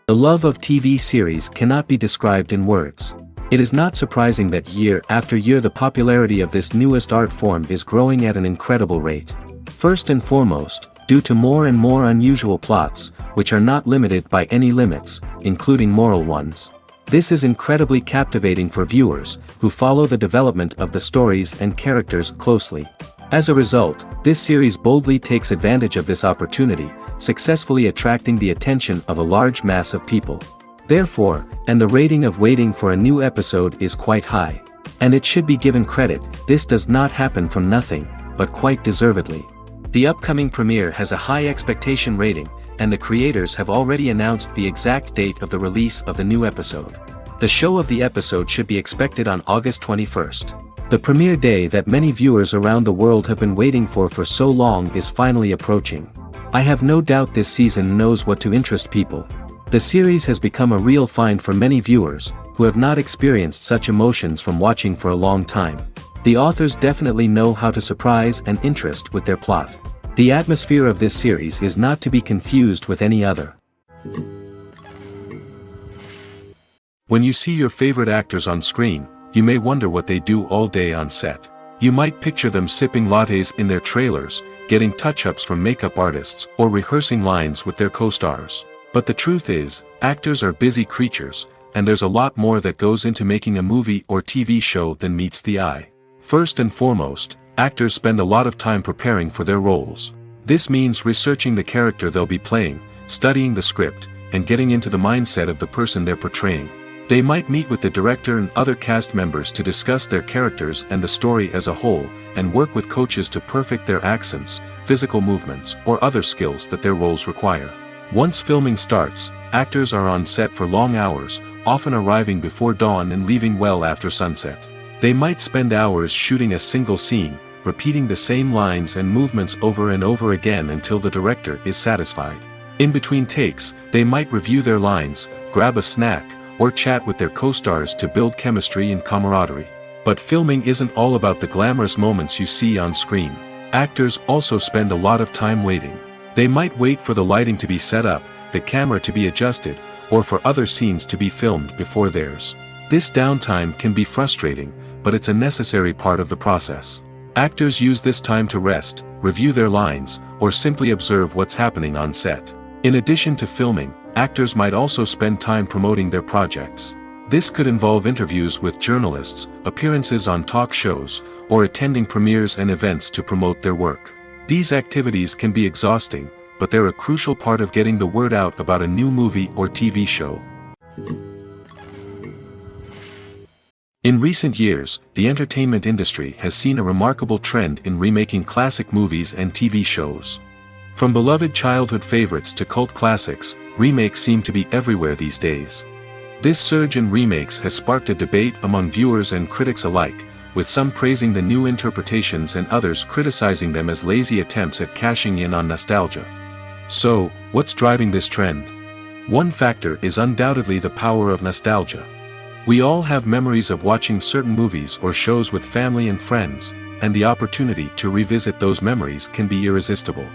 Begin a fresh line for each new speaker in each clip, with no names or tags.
The love of TV series cannot be described in words. It is not surprising that year after year the popularity of this newest art form is growing at an incredible rate. First and foremost, due to more and more unusual plots, which are not limited by any limits, including moral ones. This is incredibly captivating for viewers, who follow the development of the stories and characters closely. As a result, this series boldly takes advantage of this opportunity, successfully attracting the attention of a large mass of people. Therefore, and the rating of waiting for a new episode is quite high. And it should be given credit, this does not happen from nothing, but quite deservedly. The upcoming premiere has a high expectation rating, and the creators have already announced the exact date of the release of the new episode. The show of the episode should be expected on August 21st. The premiere day that many viewers around the world have been waiting for so long is finally approaching. I have no doubt this season knows what to interest people. The series has become a real find for many viewers, who have not experienced such emotions from watching for a long time. The authors definitely know how to surprise and interest with their plot. The atmosphere of this series is not to be confused with any other. When you see your favorite actors on screen, you may wonder what they do all day on set. You might picture them sipping lattes in their trailers, getting touch-ups from makeup artists, or rehearsing lines with their co-stars. But the truth is, actors are busy creatures, and there's a lot more that goes into making a movie or TV show than meets the eye. First and foremost, actors spend a lot of time preparing for their roles. This means researching the character they'll be playing, studying the script, and getting into the mindset of the person they're portraying. They might meet with the director and other cast members to discuss their characters and the story as a whole, and work with coaches to perfect their accents, physical movements, or other skills that their roles require. Once filming starts, actors are on set for long hours, often arriving before dawn and leaving well after sunset. They might spend hours shooting a single scene, repeating the same lines and movements over and over again until the director is satisfied. In between takes, they might review their lines, grab a snack, or chat with their co-stars to build chemistry and camaraderie. But filming isn't all about the glamorous moments you see on screen. Actors also spend a lot of time waiting. They might wait for the lighting to be set up, the camera to be adjusted, or for other scenes to be filmed before theirs. This downtime can be frustrating, but it's a necessary part of the process. Actors use this time to rest, review their lines, or simply observe what's happening on set. In addition to filming, actors might also spend time promoting their projects. This could involve interviews with journalists, appearances on talk shows, or attending premieres and events to promote their work. These activities can be exhausting, but they're a crucial part of getting the word out about a new movie or TV show. In recent years, the entertainment industry has seen a remarkable trend in remaking classic movies and TV shows. From beloved childhood favorites to cult classics, remakes seem to be everywhere these days. This surge in remakes has sparked a debate among viewers and critics alike, with some praising the new interpretations and others criticizing them as lazy attempts at cashing in on nostalgia. So, what's driving this trend? One factor is undoubtedly the power of nostalgia. We all have memories of watching certain movies or shows with family and friends, and the opportunity to revisit those memories can be irresistible.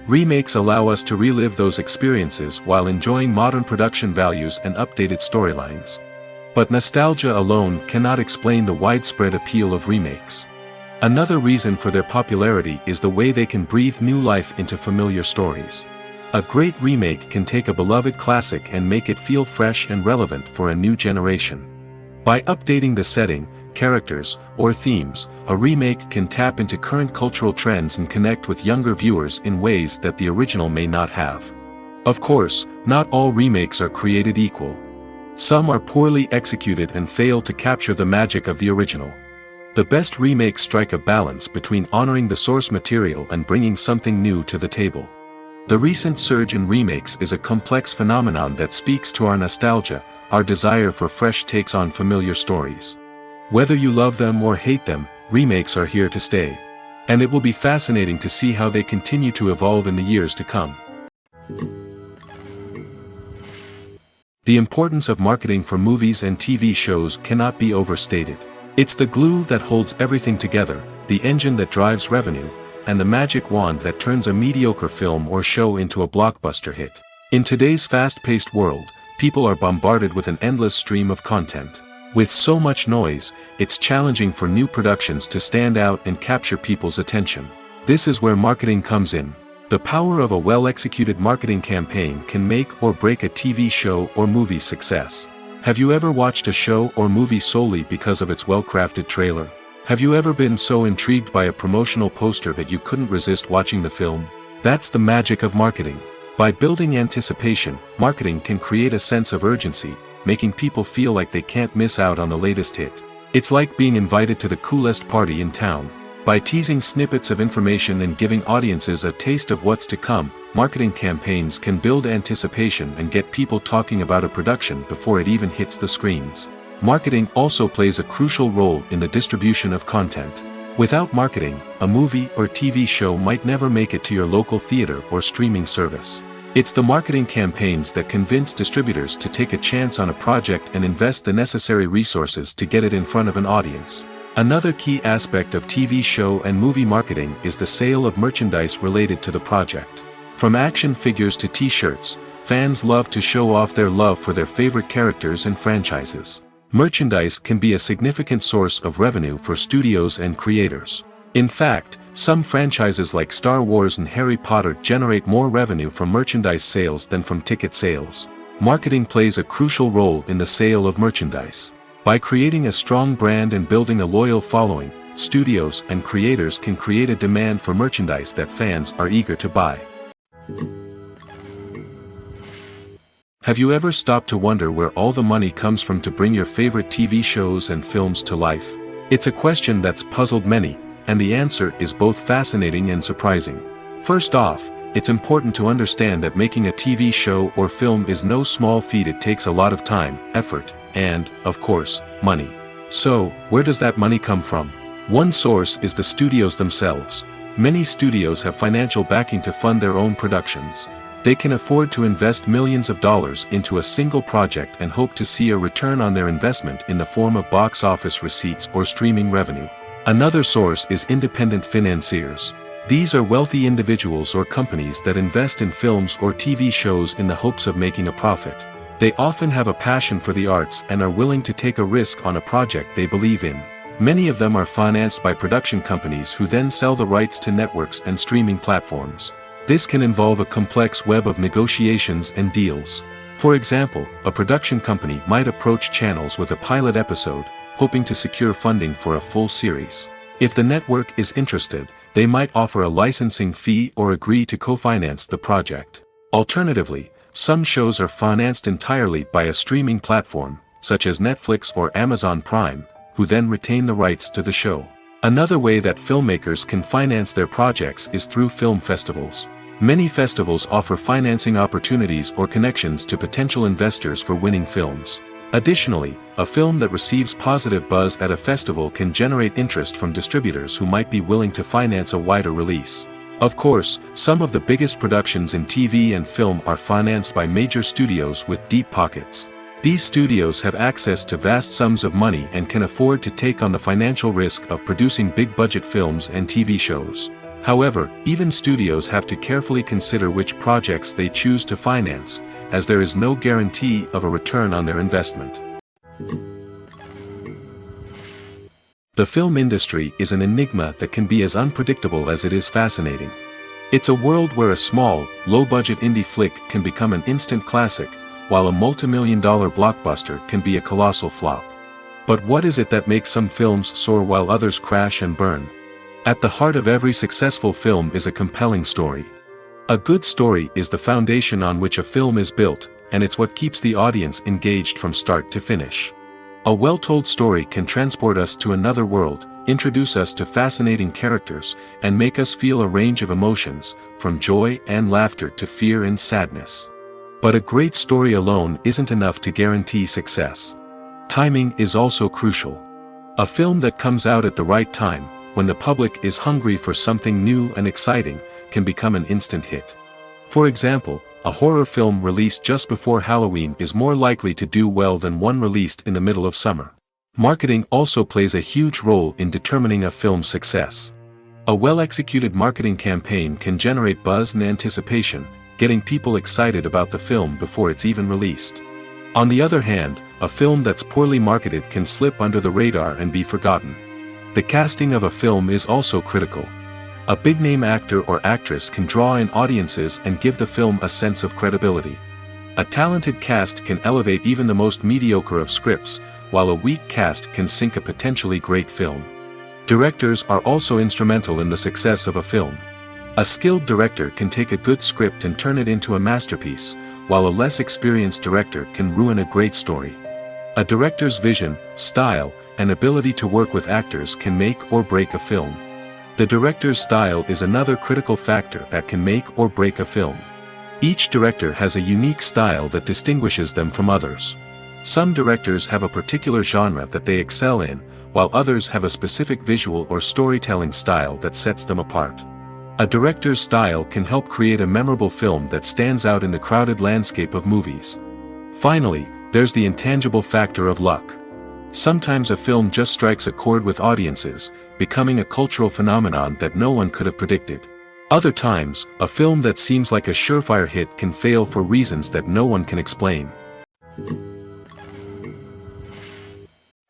Remakes allow us to relive those experiences while enjoying modern production values and updated storylines. But nostalgia alone cannot explain the widespread appeal of remakes. Another reason for their popularity is the way they can breathe new life into familiar stories. A great remake can take a beloved classic and make it feel fresh and relevant for a new generation. By updating the setting, characters, or themes, a remake can tap into current cultural trends and connect with younger viewers in ways that the original may not have. Of course, not all remakes are created equal. Some are poorly executed and fail to capture the magic of the original. The best remakes strike a balance between honoring the source material and bringing something new to the table. The recent surge in remakes is a complex phenomenon that speaks to our nostalgia, our desire for fresh takes on familiar stories. Whether you love them or hate them, remakes are here to stay. And it will be fascinating to see how they continue to evolve in the years to come. The importance of marketing for movies and TV shows cannot be overstated. It's the glue that holds everything together, the engine that drives revenue, and the magic wand that turns a mediocre film or show into a blockbuster hit. In today's fast-paced world, people are bombarded with an endless stream of content. With so much noise, it's challenging for new productions to stand out and capture people's attention. This is where marketing comes in. The power of a well-executed marketing campaign can make or break a TV show or movie's success. Have you ever watched a show or movie solely because of its well-crafted trailer? Have you ever been so intrigued by a promotional poster that you couldn't resist watching the film? That's the magic of marketing. By building anticipation, marketing can create a sense of urgency, making people feel like they can't miss out on the latest hit. It's like being invited to the coolest party in town. By teasing snippets of information and giving audiences a taste of what's to come, marketing campaigns can build anticipation and get people talking about a production before it even hits the screens. Marketing also plays a crucial role in the distribution of content. Without marketing, a movie or TV show might never make it to your local theater or streaming service. It's the marketing campaigns that convince distributors to take a chance on a project and invest the necessary resources to get it in front of an audience. Another key aspect of TV show and movie marketing is the sale of merchandise related to the project. From action figures to t-shirts, fans love to show off their love for their favorite characters and franchises. Merchandise can be a significant source of revenue for studios and creators. In fact, some franchises like Star Wars and Harry Potter generate more revenue from merchandise sales than from ticket sales. Marketing plays a crucial role in the sale of merchandise. By creating a strong brand and building a loyal following, studios and creators can create a demand for merchandise that fans are eager to buy. Have you ever stopped to wonder where all the money comes from to bring your favorite TV shows and films to life? It's a question that's puzzled many, and the answer is both fascinating and surprising. First off, it's important to understand that making a TV show or film is no small feat. It takes a lot of time, effort, and, of course, money. So, where does that money come from? One source is the studios themselves. Many studios have financial backing to fund their own productions. They can afford to invest millions of dollars into a single project and hope to see a return on their investment in the form of box office receipts or streaming revenue. Another source is independent financiers. These are wealthy individuals or companies that invest in films or TV shows in the hopes of making a profit. They often have a passion for the arts and are willing to take a risk on a project they believe in. Many of them are financed by production companies who then sell the rights to networks and streaming platforms. This can involve a complex web of negotiations and deals. For example, a production company might approach channels with a pilot episode, hoping to secure funding for a full series. If the network is interested, they might offer a licensing fee or agree to co-finance the project. Alternatively, some shows are financed entirely by a streaming platform, such as Netflix or Amazon Prime, who then retain the rights to the show. Another way that filmmakers can finance their projects is through film festivals. Many festivals offer financing opportunities or connections to potential investors for winning films. Additionally, a film that receives positive buzz at a festival can generate interest from distributors who might be willing to finance a wider release. Of course, some of the biggest productions in TV and film are financed by major studios with deep pockets. These studios have access to vast sums of money and can afford to take on the financial risk of producing big-budget films and TV shows. However, even studios have to carefully consider which projects they choose to finance, as there is no guarantee of a return on their investment. The film industry is an enigma that can be as unpredictable as it is fascinating. It's a world where a small, low-budget indie flick can become an instant classic, while a multi-million-dollar blockbuster can be a colossal flop. But what is it that makes some films soar while others crash and burn? At the heart of every successful film is a compelling story. A good story is the foundation on which a film is built, and it's what keeps the audience engaged from start to finish. A well-told story can transport us to another world, introduce us to fascinating characters, and make us feel a range of emotions, from joy and laughter to fear and sadness. But a great story alone isn't enough to guarantee success. Timing is also crucial. A film that comes out at the right time, when the public is hungry for something new and exciting, can become an instant hit. For example, a horror film released just before Halloween is more likely to do well than one released in the middle of summer. Marketing also plays a huge role in determining a film's success. A well-executed marketing campaign can generate buzz and anticipation, getting people excited about the film before it's even released. On the other hand, a film that's poorly marketed can slip under the radar and be forgotten. The casting of a film is also critical. A big-name actor or actress can draw in audiences and give the film a sense of credibility. A talented cast can elevate even the most mediocre of scripts, while a weak cast can sink a potentially great film. Directors are also instrumental in the success of a film. A skilled director can take a good script and turn it into a masterpiece, while a less experienced director can ruin a great story. A director's vision, style, and ability to work with actors can make or break a film. The director's style is another critical factor that can make or break a film. Each director has a unique style that distinguishes them from others. Some directors have a particular genre that they excel in, while others have a specific visual or storytelling style that sets them apart. A director's style can help create a memorable film that stands out in the crowded landscape of movies. Finally, there's the intangible factor of luck. Sometimes a film just strikes a chord with audiences, becoming a cultural phenomenon that no one could have predicted. Other times, a film that seems like a surefire hit can fail for reasons that no one can explain.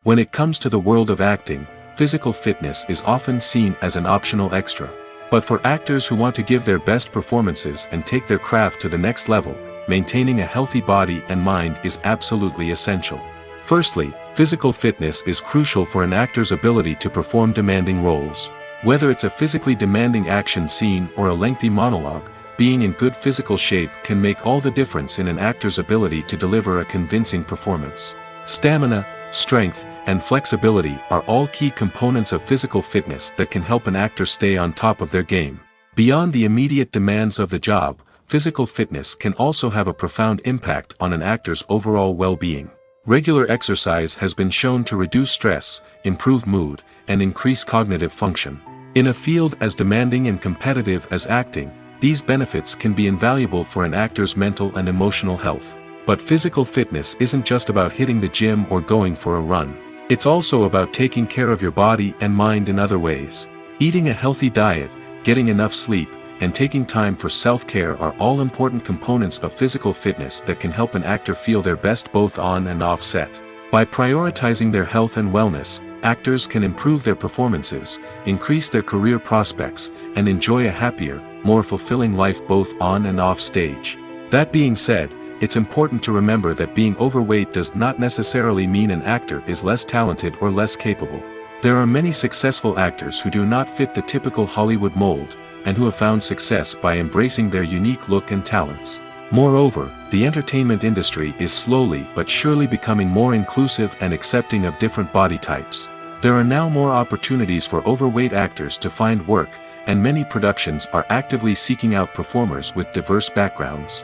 When it comes to the world of acting, physical fitness is often seen as an optional extra. But for actors who want to give their best performances and take their craft to the next level, maintaining a healthy body and mind is absolutely essential. Firstly, physical fitness is crucial for an actor's ability to perform demanding roles. Whether it's a physically demanding action scene or a lengthy monologue, being in good physical shape can make all the difference in an actor's ability to deliver a convincing performance. Stamina, strength, and flexibility are all key components of physical fitness that can help an actor stay on top of their game. Beyond the immediate demands of the job, physical fitness can also have a profound impact on an actor's overall well-being. Regular exercise has been shown to reduce stress, improve mood, and increase cognitive function. In a field as demanding and competitive as acting, these benefits can be invaluable for an actor's mental and emotional health. But physical fitness isn't just about hitting the gym or going for a run. It's also about taking care of your body and mind in other ways. Eating a healthy diet, getting enough sleep, and taking time for self-care are all important components of physical fitness that can help an actor feel their best both on and off set. By prioritizing their health and wellness, actors can improve their performances, increase their career prospects, and enjoy a happier, more fulfilling life both on and off stage. That being said, it's important to remember that being overweight does not necessarily mean an actor is less talented or less capable. There are many successful actors who do not fit the typical Hollywood mold, and who have found success by embracing their unique look and talents. Moreover, the entertainment industry is slowly but surely becoming more inclusive and accepting of different body types. There are now more opportunities for overweight actors to find work, and many productions are actively seeking out performers with diverse backgrounds.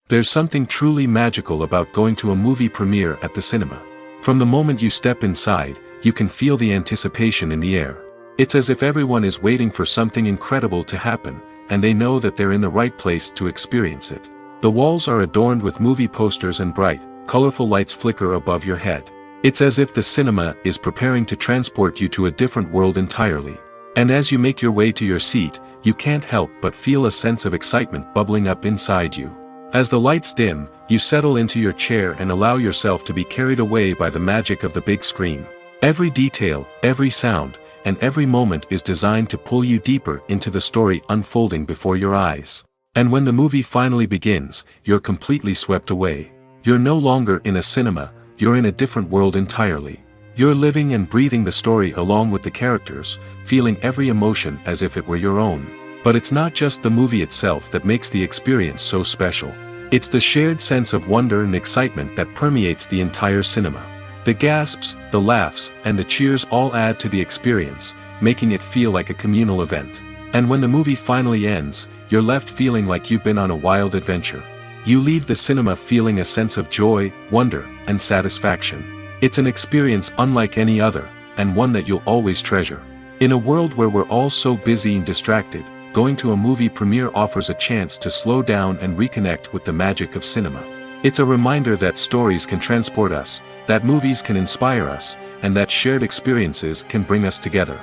There's something truly magical about going to a movie premiere at the cinema. From the moment you step inside, you can feel the anticipation in the air. It's as if everyone is waiting for something incredible to happen, and they know that they're in the right place to experience it. The walls are adorned with movie posters and bright, colorful lights flicker above your head. It's as if the cinema is preparing to transport you to a different world entirely. And as you make your way to your seat, you can't help but feel a sense of excitement bubbling up inside you. As the lights dim, you settle into your chair and allow yourself to be carried away by the magic of the big screen. Every detail, every sound, and every moment is designed to pull you deeper into the story unfolding before your eyes. And when the movie finally begins, you're completely swept away. You're no longer in a cinema, you're in a different world entirely. You're living and breathing the story along with the characters, feeling every emotion as if it were your own. But it's not just the movie itself that makes the experience so special. It's the shared sense of wonder and excitement that permeates the entire cinema. The gasps, the laughs, and the cheers all add to the experience, making it feel like a communal event. And when the movie finally ends, you're left feeling like you've been on a wild adventure. You leave the cinema feeling a sense of joy, wonder, and satisfaction. It's an experience unlike any other, and one that you'll always treasure. In a world where we're all so busy and distracted, going to a movie premiere offers a chance to slow down and reconnect with the magic of cinema. It's a reminder that stories can transport us, that movies can inspire us, and that shared experiences can bring us together.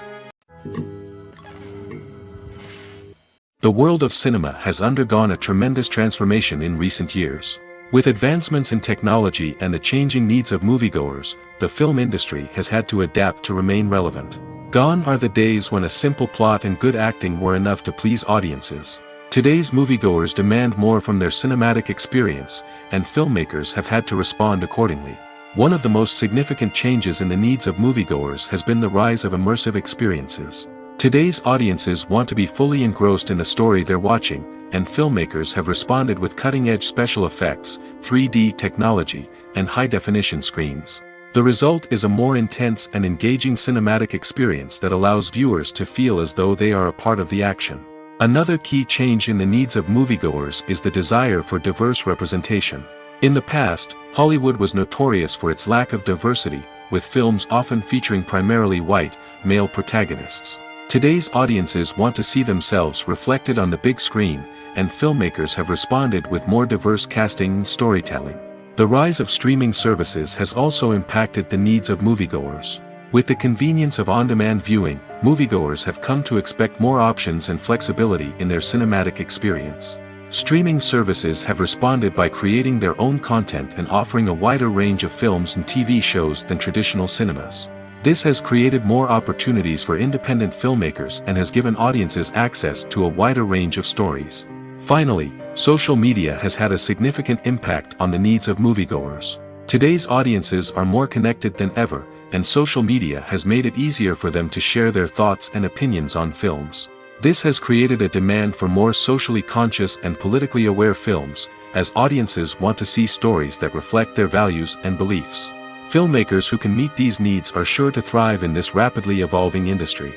The world of cinema has undergone a tremendous transformation in recent years. With advancements in technology and the changing needs of moviegoers, the film industry has had to adapt to remain relevant. Gone are the days when a simple plot and good acting were enough to please audiences. Today's moviegoers demand more from their cinematic experience, and filmmakers have had to respond accordingly. One of the most significant changes in the needs of moviegoers has been the rise of immersive experiences. Today's audiences want to be fully engrossed in the story they're watching, and filmmakers have responded with cutting-edge special effects, 3D technology, and high-definition screens. The result is a more intense and engaging cinematic experience that allows viewers to feel as though they are a part of the action. Another key change in the needs of moviegoers is the desire for diverse representation. In the past, Hollywood was notorious for its lack of diversity, with films often featuring primarily white, male protagonists. Today's audiences want to see themselves reflected on the big screen, and filmmakers have responded with more diverse casting and storytelling. The rise of streaming services has also impacted the needs of moviegoers. With the convenience of on-demand viewing, moviegoers have come to expect more options and flexibility in their cinematic experience. Streaming services have responded by creating their own content and offering a wider range of films and TV shows than traditional cinemas. This has created more opportunities for independent filmmakers and has given audiences access to a wider range of stories. Finally, social media has had a significant impact on the needs of moviegoers. Today's audiences are more connected than ever, and social media has made it easier for them to share their thoughts and opinions on films. This has created a demand for more socially conscious and politically aware films, as audiences want to see stories that reflect their values and beliefs. Filmmakers who can meet these needs are sure to thrive in this rapidly evolving industry.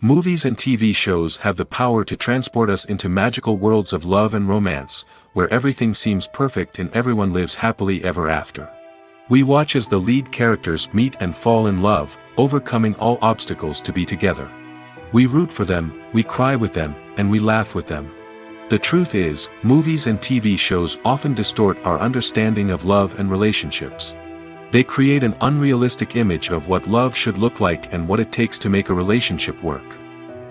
Movies and TV shows have the power to transport us into magical worlds of love and romance, where everything seems perfect and everyone lives happily ever after. We watch as the lead characters meet and fall in love, overcoming all obstacles to be together. We root for them, we cry with them, and we laugh with them. The truth is, movies and TV shows often distort our understanding of love and relationships. They create an unrealistic image of what love should look like and what it takes to make a relationship work.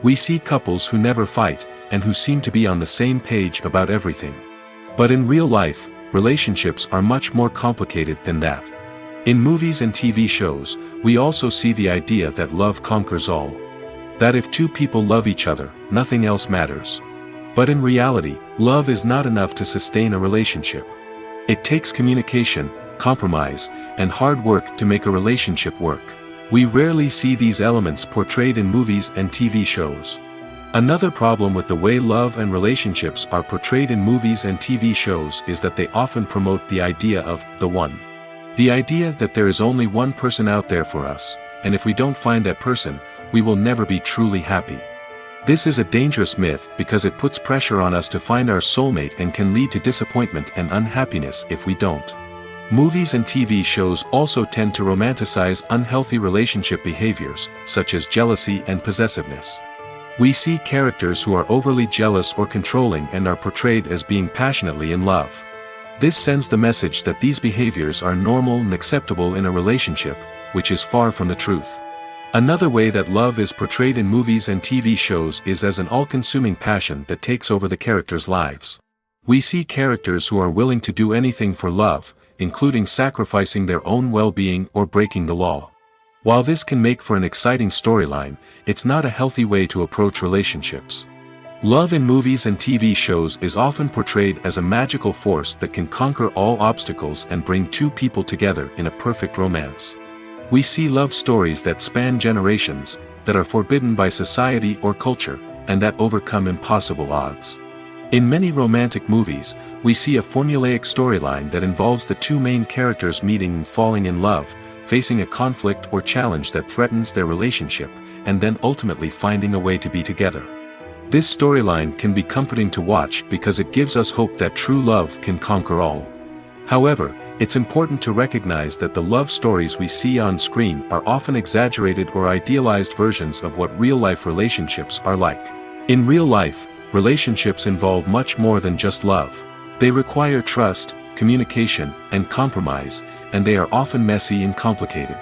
We see couples who never fight, and who seem to be on the same page about everything. But in real life, relationships are much more complicated than that. In movies and TV shows, we also see the idea that love conquers all. That if two people love each other, nothing else matters. But in reality, love is not enough to sustain a relationship. It takes communication, compromise, and hard work to make a relationship work. We rarely see these elements portrayed in movies and TV shows. Another problem with the way love and relationships are portrayed in movies and TV shows is that they often promote the idea of the one. The idea that there is only one person out there for us, and if we don't find that person, we will never be truly happy. This is a dangerous myth because it puts pressure on us to find our soulmate and can lead to disappointment and unhappiness if we don't. Movies and TV shows also tend to romanticize unhealthy relationship behaviors, such as jealousy and possessiveness. We see characters who are overly jealous or controlling and are portrayed as being passionately in love. This sends the message that these behaviors are normal and acceptable in a relationship, which is far from the truth. Another way that love is portrayed in movies and TV shows is as an all-consuming passion that takes over the characters' lives. We see characters who are willing to do anything for love, including sacrificing their own well-being or breaking the law. While this can make for an exciting storyline, it's not a healthy way to approach relationships. Love in movies and TV shows is often portrayed as a magical force that can conquer all obstacles and bring two people together in a perfect romance. We see love stories that span generations, that are forbidden by society or culture, and that overcome impossible odds. In many romantic movies, we see a formulaic storyline that involves the two main characters meeting and falling in love, facing a conflict or challenge that threatens their relationship, and then ultimately finding a way to be together. This storyline can be comforting to watch because it gives us hope that true love can conquer all. However, it's important to recognize that the love stories we see on screen are often exaggerated or idealized versions of what real-life relationships are like. In real life, relationships involve much more than just love. They require trust, communication, and compromise, and they are often messy and complicated.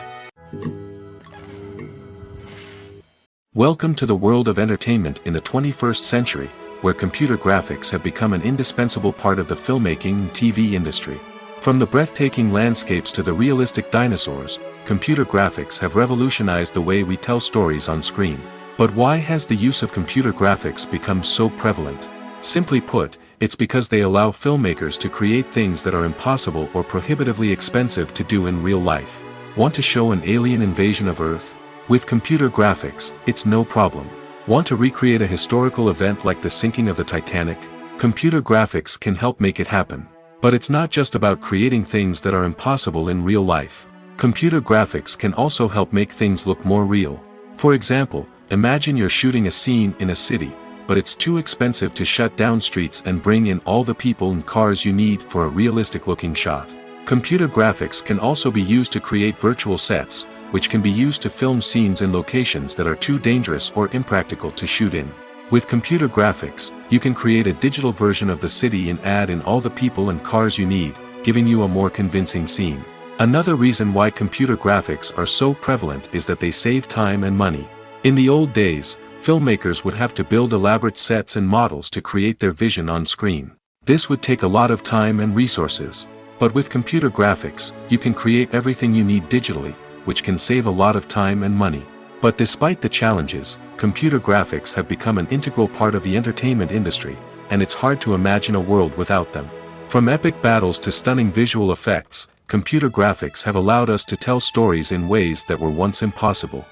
Welcome to the world of entertainment in the 21st century, where computer graphics have become an indispensable part of the filmmaking and TV industry. From the breathtaking landscapes to the realistic dinosaurs, computer graphics have revolutionized the way we tell stories on screen. But why has the use of computer graphics become so prevalent? Simply put, it's because they allow filmmakers to create things that are impossible or prohibitively expensive to do in real life. Want to show an alien invasion of Earth? With computer graphics, it's no problem. Want to recreate a historical event like the sinking of the Titanic? Computer graphics can help make it happen. But it's not just about creating things that are impossible in real life. Computer graphics can also help make things look more real. For example, imagine you're shooting a scene in a city, but it's too expensive to shut down streets and bring in all the people and cars you need for a realistic-looking shot. Computer graphics can also be used to create virtual sets, which can be used to film scenes in locations that are too dangerous or impractical to shoot in. With computer graphics, you can create a digital version of the city and add in all the people and cars you need, giving you a more convincing scene. Another reason why computer graphics are so prevalent is that they save time and money. In the old days, filmmakers would have to build elaborate sets and models to create their vision on screen. This would take a lot of time and resources. But with computer graphics, you can create everything you need digitally, which can save a lot of time and money. But despite the challenges, computer graphics have become an integral part of the entertainment industry, and it's hard to imagine a world without them. From epic battles to stunning visual effects, computer graphics have allowed us to tell stories in ways that were once impossible.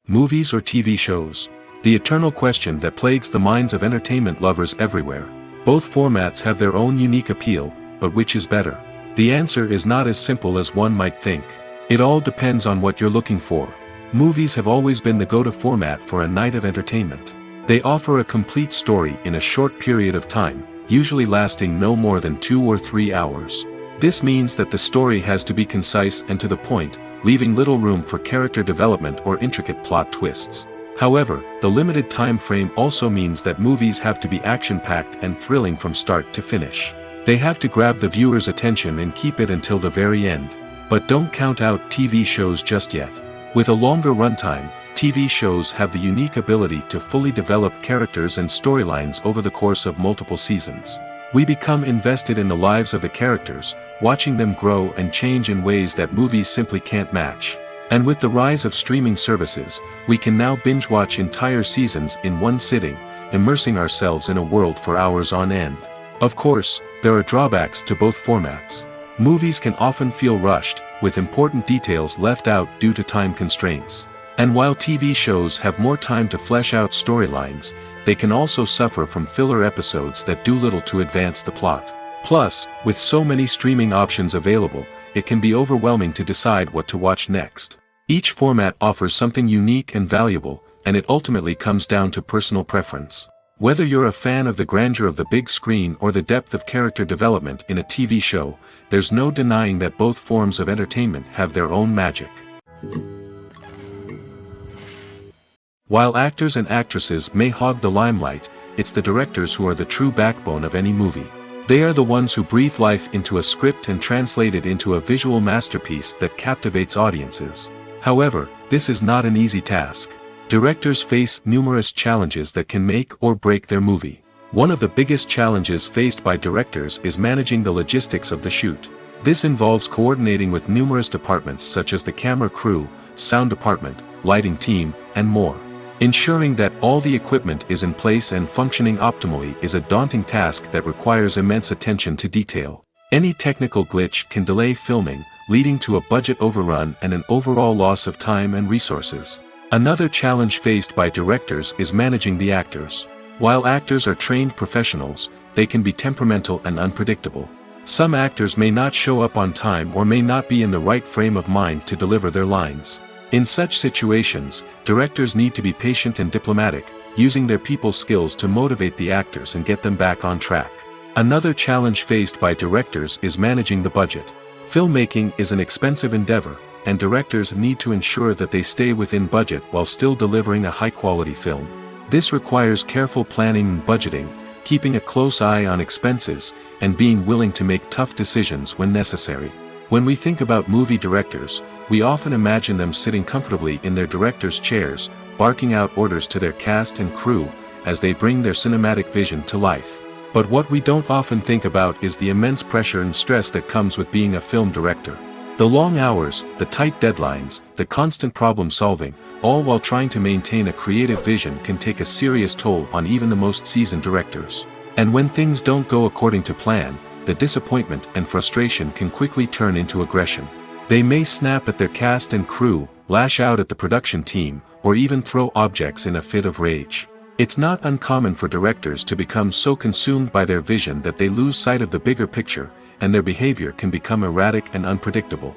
Movies or TV shows? The eternal question that plagues the minds of entertainment lovers everywhere. Both formats have their own unique appeal, but which is better? The answer is not as simple as one might think. It all depends on what you're looking for. Movies have always been the go-to format for a night of entertainment. They offer a complete story in a short period of time, usually lasting no more than 2 or 3 hours. This means that the story has to be concise and to the point, leaving little room for character development or intricate plot twists. However, the limited time frame also means that movies have to be action-packed and thrilling from start to finish. They have to grab the viewer's attention and keep it until the very end. But don't count out TV shows just yet. With a longer runtime, TV shows have the unique ability to fully develop characters and storylines over the course of multiple seasons. We become invested in the lives of the characters, watching them grow and change in ways that movies simply can't match. And with the rise of streaming services, we can now binge-watch entire seasons in one sitting, immersing ourselves in a world for hours on end. Of course, there are drawbacks to both formats. Movies can often feel rushed, with important details left out due to time constraints. And while TV shows have more time to flesh out storylines, they can also suffer from filler episodes that do little to advance the plot. Plus, with so many streaming options available, it can be overwhelming to decide what to watch next. Each format offers something unique and valuable, and it ultimately comes down to personal preference. Whether you're a fan of the grandeur of the big screen or the depth of character development in a TV show, there's no denying that both forms of entertainment have their own magic. While actors and actresses may hog the limelight, it's the directors who are the true backbone of any movie. They are the ones who breathe life into a script and translate it into a visual masterpiece that captivates audiences. However, this is not an easy task. Directors face numerous challenges that can make or break their movie. One of the biggest challenges faced by directors is managing the logistics of the shoot. This involves coordinating with numerous departments such as the camera crew, sound department, lighting team, and more. Ensuring that all the equipment is in place and functioning optimally is a daunting task that requires immense attention to detail. Any technical glitch can delay filming, leading to a budget overrun and an overall loss of time and resources. Another challenge faced by directors is managing the actors. While actors are trained professionals, they can be temperamental and unpredictable. Some actors may not show up on time or may not be in the right frame of mind to deliver their lines. In such situations, directors need to be patient and diplomatic, using their people skills to motivate the actors and get them back on track. Another challenge faced by directors is managing the budget. Filmmaking is an expensive endeavor, and directors need to ensure that they stay within budget while still delivering a high-quality film. This requires careful planning and budgeting, keeping a close eye on expenses, and being willing to make tough decisions when necessary. When we think about movie directors, we often imagine them sitting comfortably in their director's chairs, barking out orders to their cast and crew, as they bring their cinematic vision to life. But what we don't often think about is the immense pressure and stress that comes with being a film director. The long hours, the tight deadlines, the constant problem solving, all while trying to maintain a creative vision can take a serious toll on even the most seasoned directors. And when things don't go according to plan, the disappointment and frustration can quickly turn into aggression. They may snap at their cast and crew, lash out at the production team, or even throw objects in a fit of rage. It's not uncommon for directors to become so consumed by their vision that they lose sight of the bigger picture, and their behavior can become erratic and unpredictable.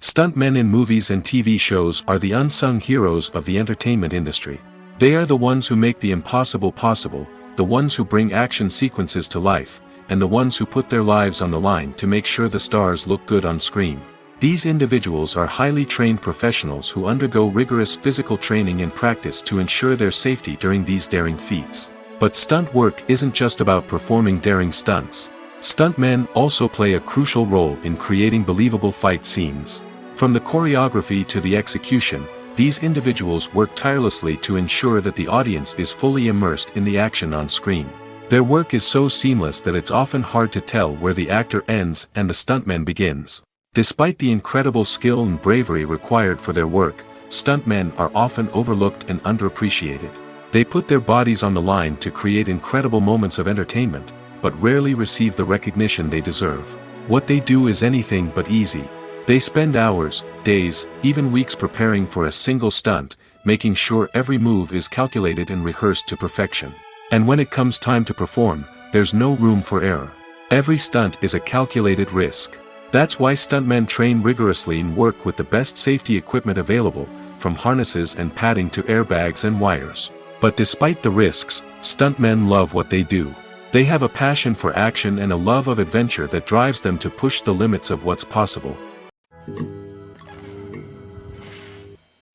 Stuntmen in movies and TV shows are the unsung heroes of the entertainment industry. They are the ones who make the impossible possible, the ones who bring action sequences to life, and the ones who put their lives on the line to make sure the stars look good on screen. These individuals are highly trained professionals who undergo rigorous physical training and practice to ensure their safety during these daring feats. But stunt work isn't just about performing daring stunts. Stuntmen also play a crucial role in creating believable fight scenes. From the choreography to the execution, these individuals work tirelessly to ensure that the audience is fully immersed in the action on screen. Their work is so seamless that it's often hard to tell where the actor ends and the stuntman begins. Despite the incredible skill and bravery required for their work, stuntmen are often overlooked and underappreciated. They put their bodies on the line to create incredible moments of entertainment, but rarely receive the recognition they deserve. What they do is anything but easy. They spend hours, days, even weeks preparing for a single stunt, making sure every move is calculated and rehearsed to perfection. And when it comes time to perform, there's no room for error. Every stunt is a calculated risk. That's why stuntmen train rigorously and work with the best safety equipment available, from harnesses and padding to airbags and wires. But despite the risks, stuntmen love what they do. They have a passion for action and a love of adventure that drives them to push the limits of what's possible.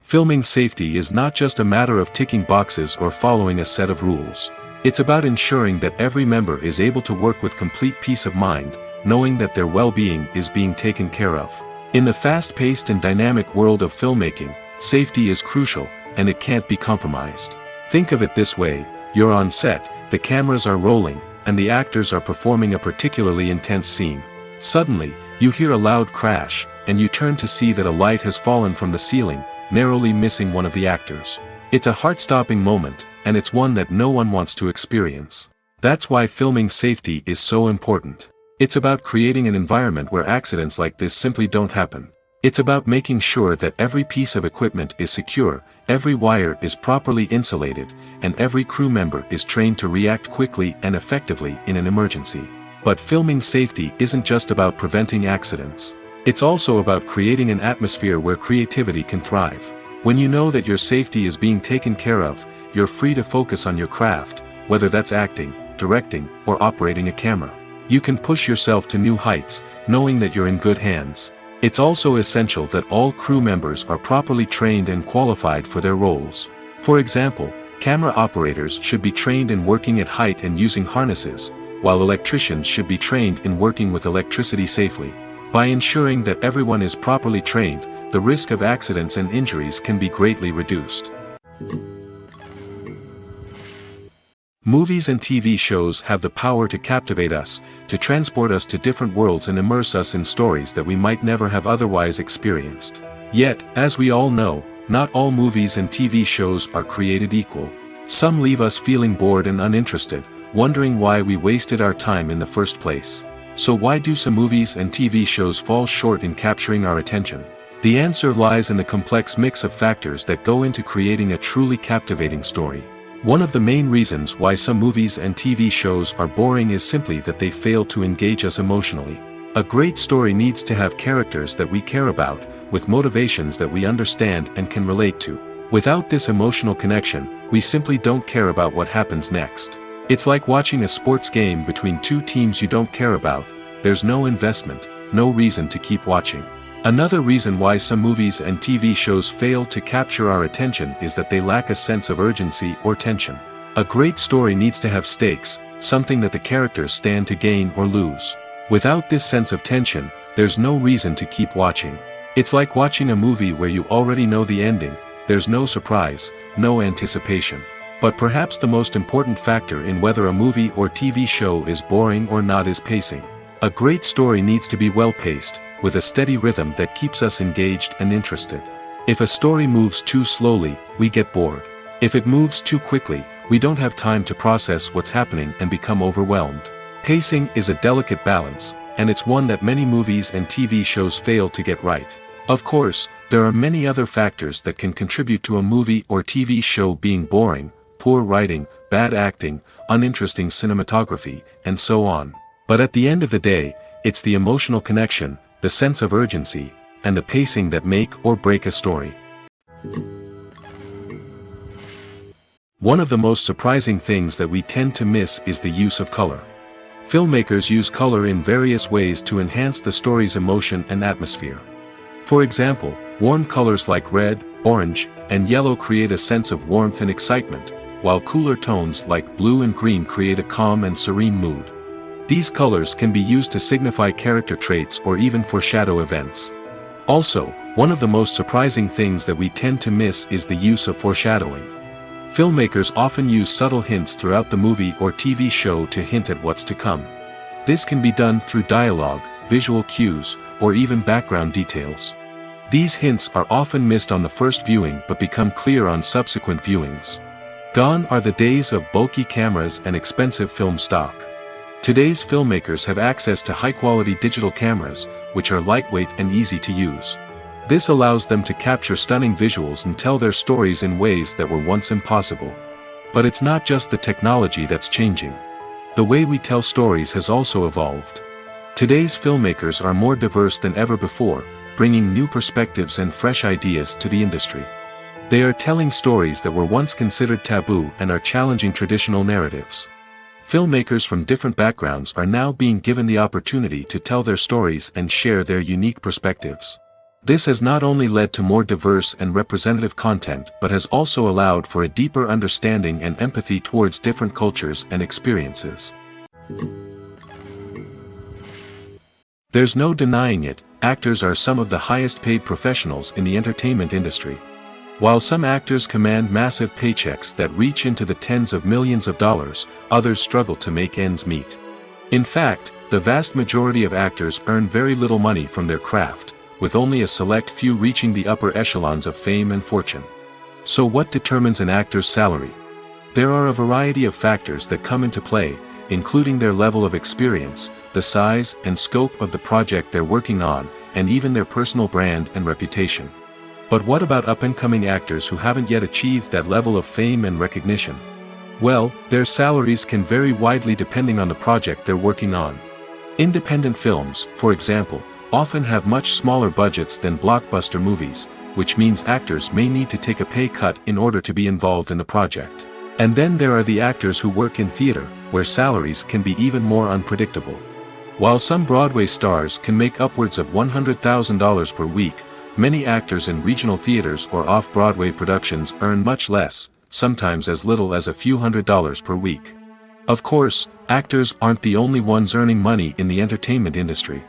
Filming safety is not just a matter of ticking boxes or following a set of rules. It's about ensuring that every member is able to work with complete peace of mind, knowing that their well-being is being taken care of. In the fast-paced and dynamic world of filmmaking, safety is crucial, and it can't be compromised. Think of it this way: you're on set, the cameras are rolling, and the actors are performing a particularly intense scene. Suddenly, you hear a loud crash, and you turn to see that a light has fallen from the ceiling, narrowly missing one of the actors. It's a heart-stopping moment, and it's one that no one wants to experience. That's why filming safety is so important. It's about creating an environment where accidents like this simply don't happen. It's about making sure that every piece of equipment is secure, every wire is properly insulated, and every crew member is trained to react quickly and effectively in an emergency. But filming safety isn't just about preventing accidents. It's also about creating an atmosphere where creativity can thrive. When you know that your safety is being taken care of, you're free to focus on your craft, whether that's acting, directing, or operating a camera. You can push yourself to new heights, knowing that you're in good hands. It's also essential that all crew members are properly trained and qualified for their roles. For example, camera operators should be trained in working at height and using harnesses, while electricians should be trained in working with electricity safely. By ensuring that everyone is properly trained, the risk of accidents and injuries can be greatly reduced. Movies and TV shows have the power to captivate us, to transport us to different worlds and immerse us in stories that we might never have otherwise experienced. Yet, as we all know, not all movies and TV shows are created equal. Some leave us feeling bored and uninterested, wondering why we wasted our time in the first place. So why do some movies and TV shows fall short in capturing our attention? The answer lies in the complex mix of factors that go into creating a truly captivating story. One of the main reasons why some movies and TV shows are boring is simply that they fail to engage us emotionally. A great story needs to have characters that we care about, with motivations that we understand and can relate to. Without this emotional connection, we simply don't care about what happens next. It's like watching a sports game between two teams you don't care about. There's no investment, no reason to keep watching. Another reason why some movies and TV shows fail to capture our attention is that they lack a sense of urgency or tension. A great story needs to have stakes, something that the characters stand to gain or lose. Without this sense of tension, there's no reason to keep watching. It's like watching a movie where you already know the ending, there's no surprise, no anticipation. But perhaps the most important factor in whether a movie or TV show is boring or not is pacing. A great story needs to be well-paced, with a steady rhythm that keeps us engaged and interested. If a story moves too slowly, we get bored. If it moves too quickly, we don't have time to process what's happening and become overwhelmed. Pacing is a delicate balance, and it's one that many movies and TV shows fail to get right. Of course, there are many other factors that can contribute to a movie or TV show being boring: poor writing, bad acting, uninteresting cinematography, and so on. But at the end of the day, it's the emotional connection, the sense of urgency, and the pacing that make or break a story. One of the most surprising things that we tend to miss is the use of color. Filmmakers use color in various ways to enhance the story's emotion and atmosphere. For example, warm colors like red, orange, and yellow create a sense of warmth and excitement, while cooler tones like blue and green create a calm and serene mood. These colors can be used to signify character traits or even foreshadow events. Also, one of the most surprising things that we tend to miss is the use of foreshadowing. Filmmakers often use subtle hints throughout the movie or TV show to hint at what's to come. This can be done through dialogue, visual cues, or even background details. These hints are often missed on the first viewing but become clear on subsequent viewings. Gone are the days of bulky cameras and expensive film stock. Today's filmmakers have access to high-quality digital cameras, which are lightweight and easy to use. This allows them to capture stunning visuals and tell their stories in ways that were once impossible. But it's not just the technology that's changing. The way we tell stories has also evolved. Today's filmmakers are more diverse than ever before, bringing new perspectives and fresh ideas to the industry. They are telling stories that were once considered taboo and are challenging traditional narratives. Filmmakers from different backgrounds are now being given the opportunity to tell their stories and share their unique perspectives. This has not only led to more diverse and representative content but has also allowed for a deeper understanding and empathy towards different cultures and experiences. There's no denying it, actors are some of the highest paid professionals in the entertainment industry. While some actors command massive paychecks that reach into the tens of millions of dollars, others struggle to make ends meet. In fact, the vast majority of actors earn very little money from their craft, with only a select few reaching the upper echelons of fame and fortune. So what determines an actor's salary? There are a variety of factors that come into play, including their level of experience, the size and scope of the project they're working on, and even their personal brand and reputation. But what about up-and-coming actors who haven't yet achieved that level of fame and recognition? Well, their salaries can vary widely depending on the project they're working on. Independent films, for example, often have much smaller budgets than blockbuster movies, which means actors may need to take a pay cut in order to be involved in the project. And then there are the actors who work in theater, where salaries can be even more unpredictable. While some Broadway stars can make upwards of $100,000 per week, many actors in regional theaters or off-Broadway productions earn much less, sometimes as little as a few $100s per week. Of course, actors aren't the only ones earning money in the entertainment industry.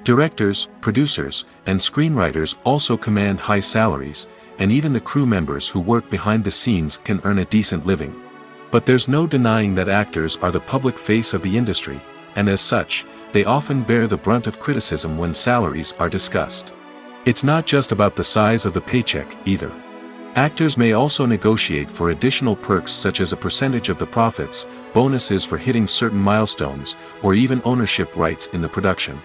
Directors, producers, and screenwriters also command high salaries, and even the crew members who work behind the scenes can earn a decent living. But there's no denying that actors are the public face of the industry, and as such, they often bear the brunt of criticism when salaries are discussed. It's not just about the size of the paycheck, either. Actors may also negotiate for additional perks such as a percentage of the profits, bonuses for hitting certain milestones, or even ownership rights in the production.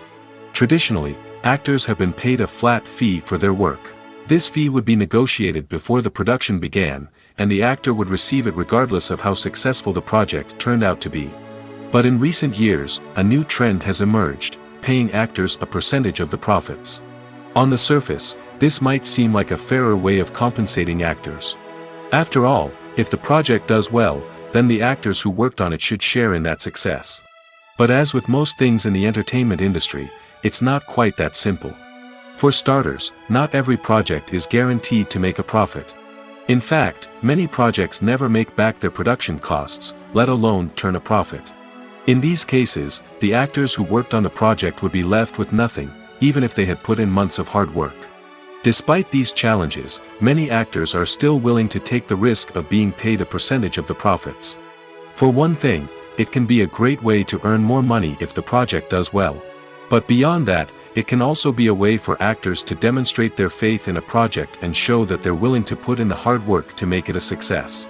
Traditionally, actors have been paid a flat fee for their work. This fee would be negotiated before the production began, and the actor would receive it regardless of how successful the project turned out to be. But in recent years, a new trend has emerged, paying actors a percentage of the profits. On the surface, this might seem like a fairer way of compensating actors. After all, if the project does well, then the actors who worked on it should share in that success. But as with most things in the entertainment industry, it's not quite that simple. For starters, not every project is guaranteed to make a profit. In fact, many projects never make back their production costs, let alone turn a profit. In these cases, the actors who worked on the project would be left with nothing, even if they had put in months of hard work. Despite these challenges, many actors are still willing to take the risk of being paid a percentage of the profits. For one thing, it can be a great way to earn more money if the project does well. But beyond that, it can also be a way for actors to demonstrate their faith in a project and show that they're willing to put in the hard work to make it a success.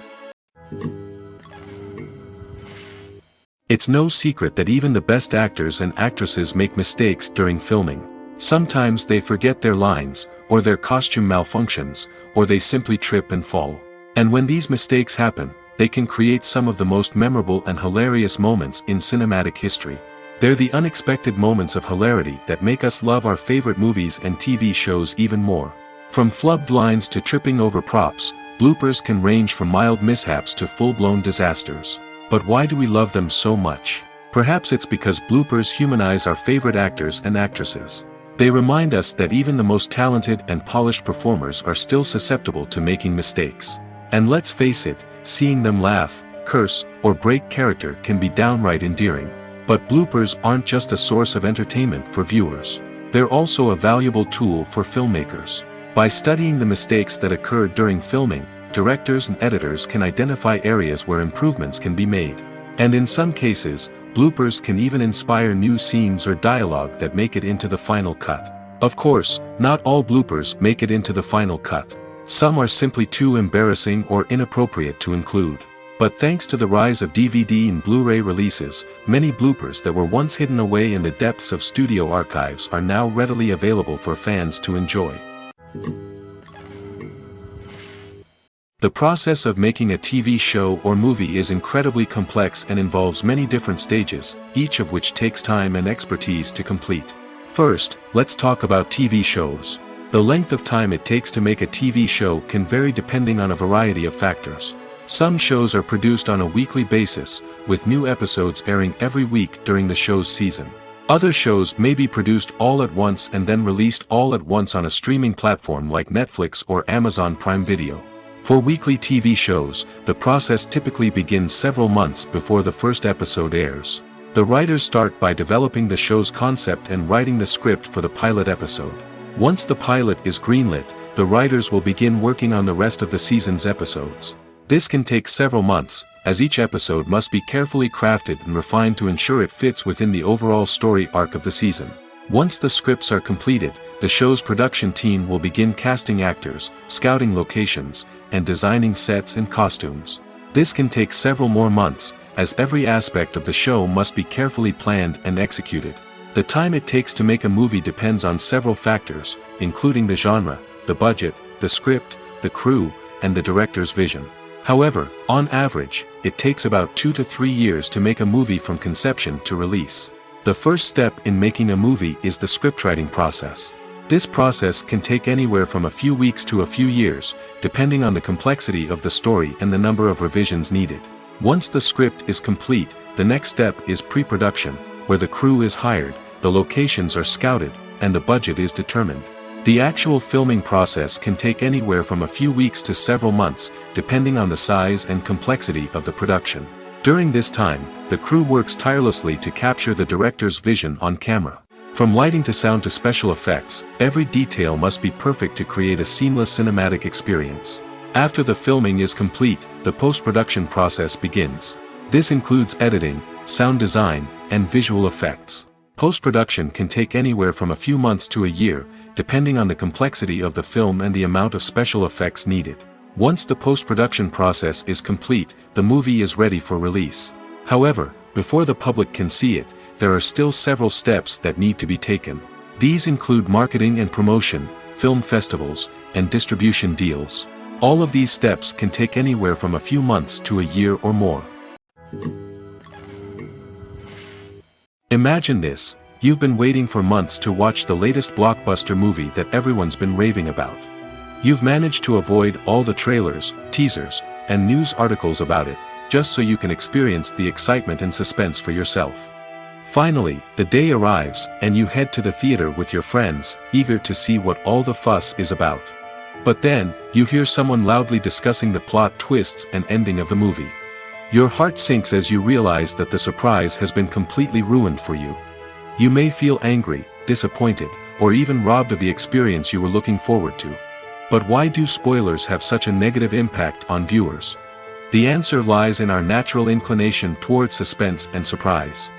It's no secret that even the best actors and actresses make mistakes during filming. Sometimes they forget their lines, or their costume malfunctions, or they simply trip and fall. And when these mistakes happen, they can create some of the most memorable and hilarious moments in cinematic history. They're the unexpected moments of hilarity that make us love our favorite movies and TV shows even more. From flubbed lines to tripping over props, bloopers can range from mild mishaps to full-blown disasters. But why do we love them so much? Perhaps it's because bloopers humanize our favorite actors and actresses. They remind us that even the most talented and polished performers are still susceptible to making mistakes. And let's face it, seeing them laugh, curse, or break character can be downright endearing. But bloopers aren't just a source of entertainment for viewers. They're also a valuable tool for filmmakers. By studying the mistakes that occur during filming, directors and editors can identify areas where improvements can be made. And in some cases, bloopers can even inspire new scenes or dialogue that make it into the final cut. Of course, not all bloopers make it into the final cut. Some are simply too embarrassing or inappropriate to include. But thanks to the rise of DVD and Blu-ray releases, many bloopers that were once hidden away in the depths of studio archives are now readily available for fans to enjoy. The process of making a TV show or movie is incredibly complex and involves many different stages, each of which takes time and expertise to complete. First, let's talk about TV shows. The length of time it takes to make a TV show can vary depending on a variety of factors. Some shows are produced on a weekly basis, with new episodes airing every week during the show's season. Other shows may be produced all at once and then released all at once on a streaming platform like Netflix or Amazon Prime Video. For weekly TV shows, the process typically begins several months before the first episode airs. The writers start by developing the show's concept and writing the script for the pilot episode. Once the pilot is greenlit, the writers will begin working on the rest of the season's episodes. This can take several months, as each episode must be carefully crafted and refined to ensure it fits within the overall story arc of the season. Once the scripts are completed, the show's production team will begin casting actors, scouting locations, and designing sets and costumes. This can take several more months, as every aspect of the show must be carefully planned and executed. The time it takes to make a movie depends on several factors, including the genre, the budget, the script, the crew, and the director's vision. However, on average, it takes about 2 to 3 years to make a movie from conception to release. The first step in making a movie is the scriptwriting process. This process can take anywhere from a few weeks to a few years, depending on the complexity of the story and the number of revisions needed. Once the script is complete, the next step is pre-production, where the crew is hired, the locations are scouted, and the budget is determined. The actual filming process can take anywhere from a few weeks to several months, depending on the size and complexity of the production. During this time, the crew works tirelessly to capture the director's vision on camera. From lighting to sound to special effects, every detail must be perfect to create a seamless cinematic experience. After the filming is complete, the post-production process begins. This includes editing, sound design, and visual effects. Post-production can take anywhere from a few months to a year, depending on the complexity of the film and the amount of special effects needed. Once the post-production process is complete, the movie is ready for release. However, before the public can see it, there are still several steps that need to be taken. These include marketing and promotion, film festivals, and distribution deals. All of these steps can take anywhere from a few months to a year or more. Imagine this. You've been waiting for months to watch the latest blockbuster movie that everyone's been raving about. You've managed to avoid all the trailers, teasers, and news articles about it, just so you can experience the excitement and suspense for yourself. Finally, the day arrives, and you head to the theater with your friends, eager to see what all the fuss is about. But then, you hear someone loudly discussing the plot twists and ending of the movie. Your heart sinks as you realize that the surprise has been completely ruined for you. You may feel angry, disappointed, or even robbed of the experience you were looking forward to. But why do spoilers have such a negative impact on viewers? The answer lies in our natural inclination toward suspense and surprise.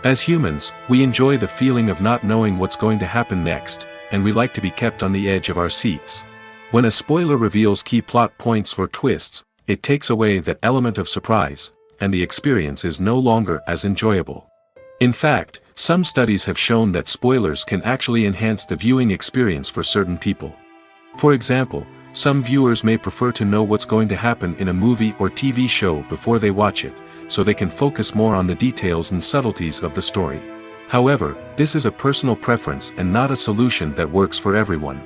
As humans, we enjoy the feeling of not knowing what's going to happen next, and we like to be kept on the edge of our seats. When a spoiler reveals key plot points or twists, it takes away that element of surprise, and the experience is no longer as enjoyable. In fact, some studies have shown that spoilers can actually enhance the viewing experience for certain people. For example, some viewers may prefer to know what's going to happen in a movie or TV show before they watch it, so they can focus more on the details and subtleties of the story. However, this is a personal preference and not a solution that works for everyone.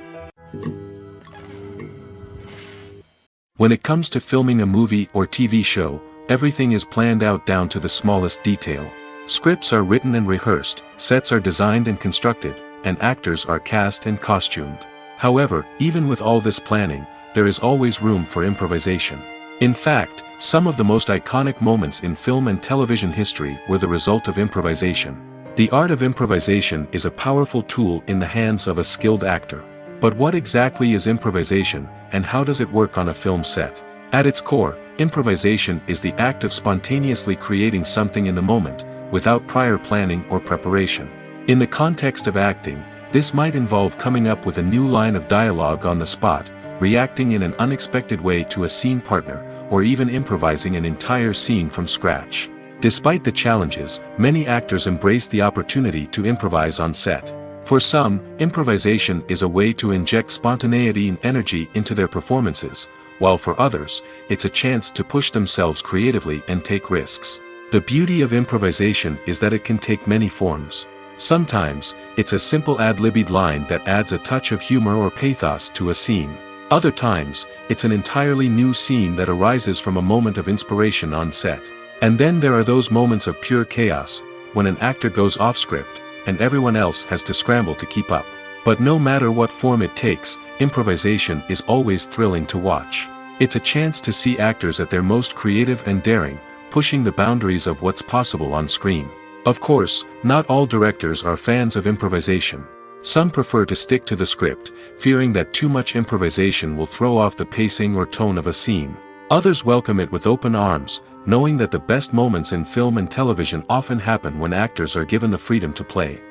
When it comes to filming a movie or TV show, everything is planned out down to the smallest detail. Scripts are written and rehearsed, sets are designed and constructed, and actors are cast and costumed. However, even with all this planning, there is always room for improvisation. In fact, some of the most iconic moments in film and television history were the result of improvisation. The art of improvisation is a powerful tool in the hands of a skilled actor. But what exactly is improvisation, and how does it work on a film set? At its core, improvisation is the act of spontaneously creating something in the moment, without prior planning or preparation. In the context of acting, this might involve coming up with a new line of dialogue on the spot, reacting in an unexpected way to a scene partner, or even improvising an entire scene from scratch. Despite the challenges, many actors embrace the opportunity to improvise on set. For some, improvisation is a way to inject spontaneity and energy into their performances, while for others, it's a chance to push themselves creatively and take risks. The beauty of improvisation is that it can take many forms. Sometimes, it's a simple ad-libbed line that adds a touch of humor or pathos to a scene. Other times, it's an entirely new scene that arises from a moment of inspiration on set. And then there are those moments of pure chaos, when an actor goes off script, and everyone else has to scramble to keep up. But no matter what form it takes, improvisation is always thrilling to watch. It's a chance to see actors at their most creative and daring, pushing the boundaries of what's possible on screen. Of course, not all directors are fans of improvisation. Some prefer to stick to the script, fearing that too much improvisation will throw off the pacing or tone of a scene. Others welcome it with open arms, knowing that the best moments in film and television often happen when actors are given the freedom to play.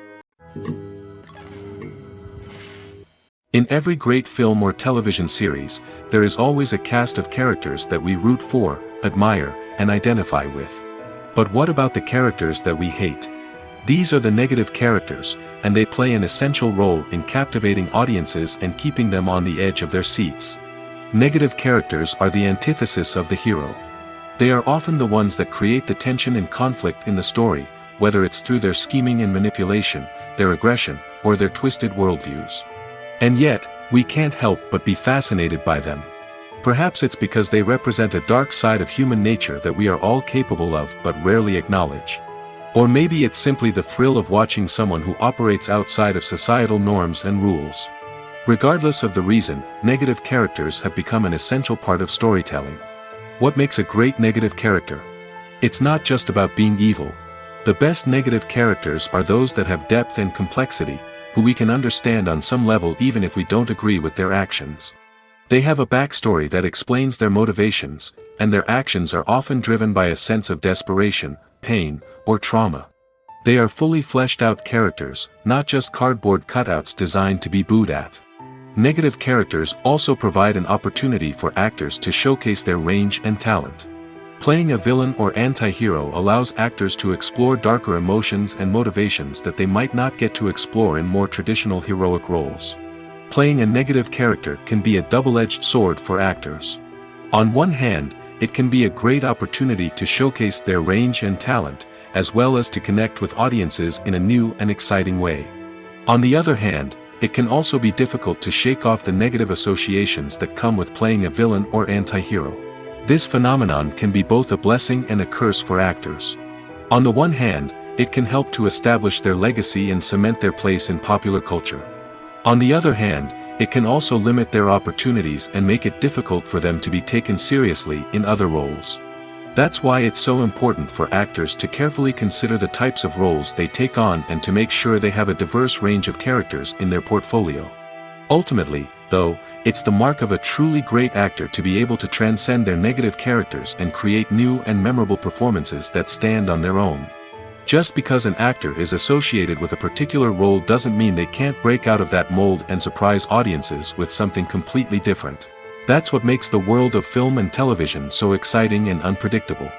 In every great film or television series, there is always a cast of characters that we root for, admire, and identify with. But what about the characters that we hate? These are the negative characters, and they play an essential role in captivating audiences and keeping them on the edge of their seats. Negative characters are the antithesis of the hero. They are often the ones that create the tension and conflict in the story, whether it's through their scheming and manipulation, their aggression, or their twisted worldviews. And yet, we can't help but be fascinated by them. Perhaps it's because they represent a dark side of human nature that we are all capable of but rarely acknowledge. Or maybe it's simply the thrill of watching someone who operates outside of societal norms and rules. Regardless of the reason, negative characters have become an essential part of storytelling. What makes a great negative character? It's not just about being evil. The best negative characters are those that have depth and complexity, who we can understand on some level even if we don't agree with their actions. They have a backstory that explains their motivations, and their actions are often driven by a sense of desperation, pain, or trauma. They are fully fleshed out characters, not just cardboard cutouts designed to be booed at. Negative characters also provide an opportunity for actors to showcase their range and talent. Playing a villain or anti-hero allows actors to explore darker emotions and motivations that they might not get to explore in more traditional heroic roles. Playing a negative character can be a double-edged sword for actors. On one hand, it can be a great opportunity to showcase their range and talent, as well as to connect with audiences in a new and exciting way. On the other hand, it can also be difficult to shake off the negative associations that come with playing a villain or anti-hero. This phenomenon can be both a blessing and a curse for actors. On the one hand, it can help to establish their legacy and cement their place in popular culture. On the other hand, it can also limit their opportunities and make it difficult for them to be taken seriously in other roles. That's why it's so important for actors to carefully consider the types of roles they take on and to make sure they have a diverse range of characters in their portfolio. Ultimately, though, it's the mark of a truly great actor to be able to transcend their negative characters and create new and memorable performances that stand on their own. Just because an actor is associated with a particular role doesn't mean they can't break out of that mold and surprise audiences with something completely different. That's what makes the world of film and television so exciting and unpredictable.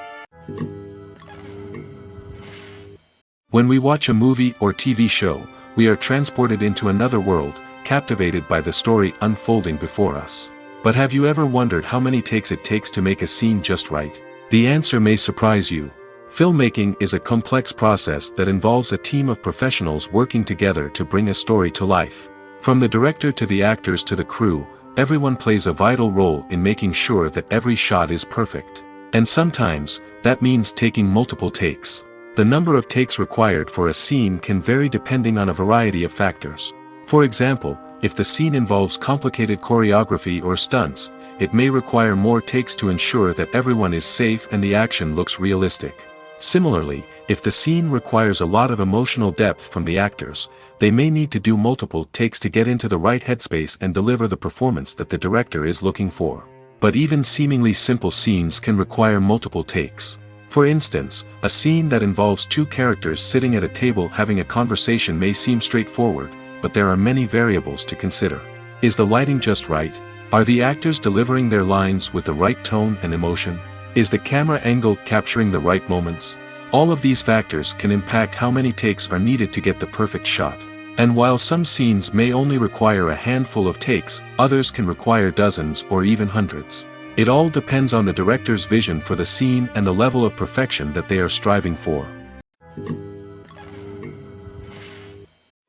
When we watch a movie or TV show, we are transported into another world, captivated by the story unfolding before us. But have you ever wondered how many takes it takes to make a scene just right? The answer may surprise you. Filmmaking is a complex process that involves a team of professionals working together to bring a story to life. From the director to the actors to the crew, everyone plays a vital role in making sure that every shot is perfect. And sometimes, that means taking multiple takes. The number of takes required for a scene can vary depending on a variety of factors. For example, if the scene involves complicated choreography or stunts, it may require more takes to ensure that everyone is safe and the action looks realistic. Similarly, if the scene requires a lot of emotional depth from the actors, they may need to do multiple takes to get into the right headspace and deliver the performance that the director is looking for. But even seemingly simple scenes can require multiple takes. For instance, a scene that involves two characters sitting at a table having a conversation may seem straightforward, but there are many variables to consider. Is the lighting just right? Are the actors delivering their lines with the right tone and emotion? Is the camera angle capturing the right moments? All of these factors can impact how many takes are needed to get the perfect shot. And while some scenes may only require a handful of takes, others can require dozens or even hundreds. It all depends on the director's vision for the scene and the level of perfection that they are striving for.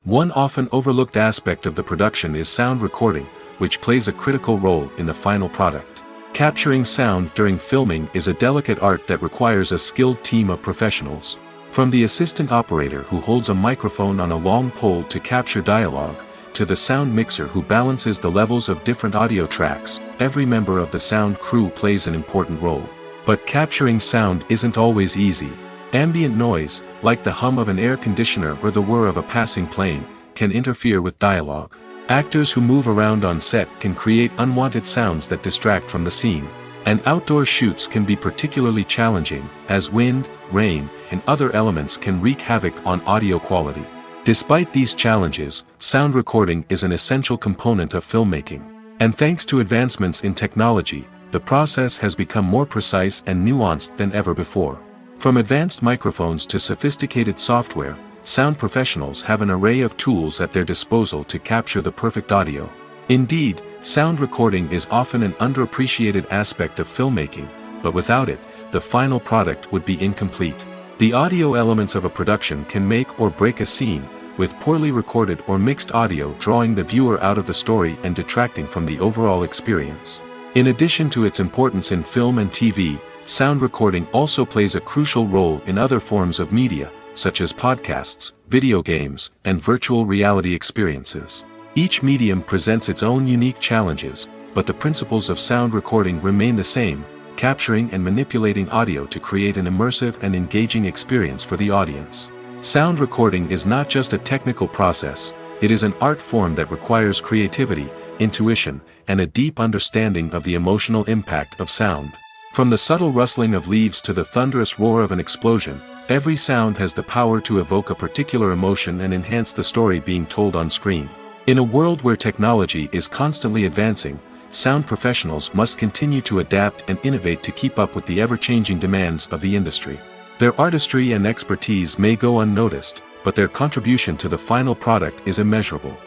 One often overlooked aspect of the production is sound recording, which plays a critical role in the final product. Capturing sound during filming is a delicate art that requires a skilled team of professionals. From the assistant operator who holds a microphone on a long pole to capture dialogue, to the sound mixer who balances the levels of different audio tracks, every member of the sound crew plays an important role. But capturing sound isn't always easy. Ambient noise, like the hum of an air conditioner or the whir of a passing plane, can interfere with dialogue. Actors who move around on set can create unwanted sounds that distract from the scene. And outdoor shoots can be particularly challenging, as wind, rain, and other elements can wreak havoc on audio quality. Despite these challenges, sound recording is an essential component of filmmaking. And thanks to advancements in technology, the process has become more precise and nuanced than ever before. From advanced microphones to sophisticated software, sound professionals have an array of tools at their disposal to capture the perfect audio. Indeed, sound recording is often an underappreciated aspect of filmmaking, but without it, the final product would be incomplete. The audio elements of a production can make or break a scene, with poorly recorded or mixed audio drawing the viewer out of the story and detracting from the overall experience. In addition to its importance in film and TV, sound recording also plays a crucial role in other forms of media, such as podcasts, video games, and virtual reality experiences. Each medium presents its own unique challenges, but the principles of sound recording remain the same, capturing and manipulating audio to create an immersive and engaging experience for the audience. Sound recording is not just a technical process, it is an art form that requires creativity, intuition, and a deep understanding of the emotional impact of sound. From the subtle rustling of leaves to the thunderous roar of an explosion, every sound has the power to evoke a particular emotion and enhance the story being told on screen. In a world where technology is constantly advancing, sound professionals must continue to adapt and innovate to keep up with the ever-changing demands of the industry. Their artistry and expertise may go unnoticed, but their contribution to the final product is immeasurable.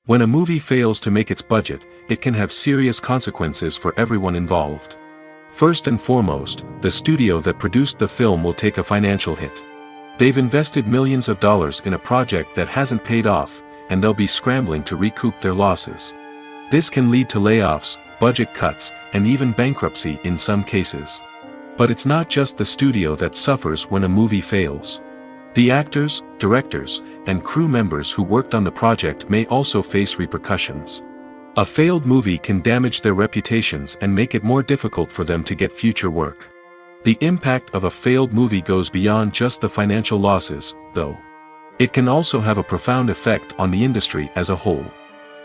When a movie fails to make its budget, it can have serious consequences for everyone involved. First and foremost, the studio that produced the film will take a financial hit. They've invested millions of dollars in a project that hasn't paid off, and they'll be scrambling to recoup their losses. This can lead to layoffs, budget cuts, and even bankruptcy in some cases. But it's not just the studio that suffers when a movie fails. The actors, directors, and crew members who worked on the project may also face repercussions. A failed movie can damage their reputations and make it more difficult for them to get future work. The impact of a failed movie goes beyond just the financial losses, though. It can also have a profound effect on the industry as a whole.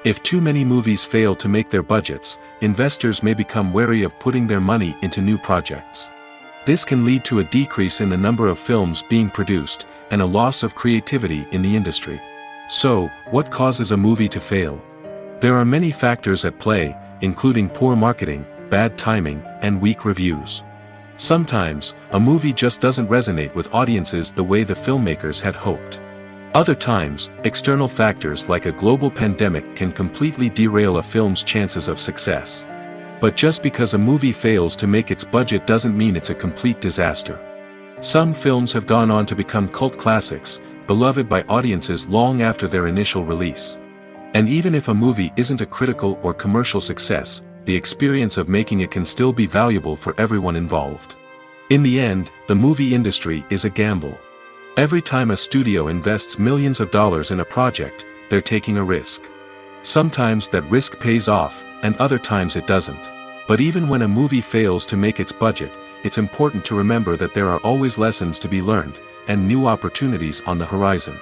If too many movies fail to make their budgets, investors may become wary of putting their money into new projects. This can lead to a decrease in the number of films being produced, and a loss of creativity in the industry. So, what causes a movie to fail? There are many factors at play, including poor marketing, bad timing, and weak reviews. Sometimes, a movie just doesn't resonate with audiences the way the filmmakers had hoped. Other times, external factors like a global pandemic can completely derail a film's chances of success. But just because a movie fails to make its budget doesn't mean it's a complete disaster. Some films have gone on to become cult classics, beloved by audiences long after their initial release. And even if a movie isn't a critical or commercial success, the experience of making it can still be valuable for everyone involved. In the end, the movie industry is a gamble. Every time a studio invests millions of dollars in a project, they're taking a risk. Sometimes that risk pays off, and other times it doesn't. But even when a movie fails to make its budget, it's important to remember that there are always lessons to be learned, and new opportunities on the horizon.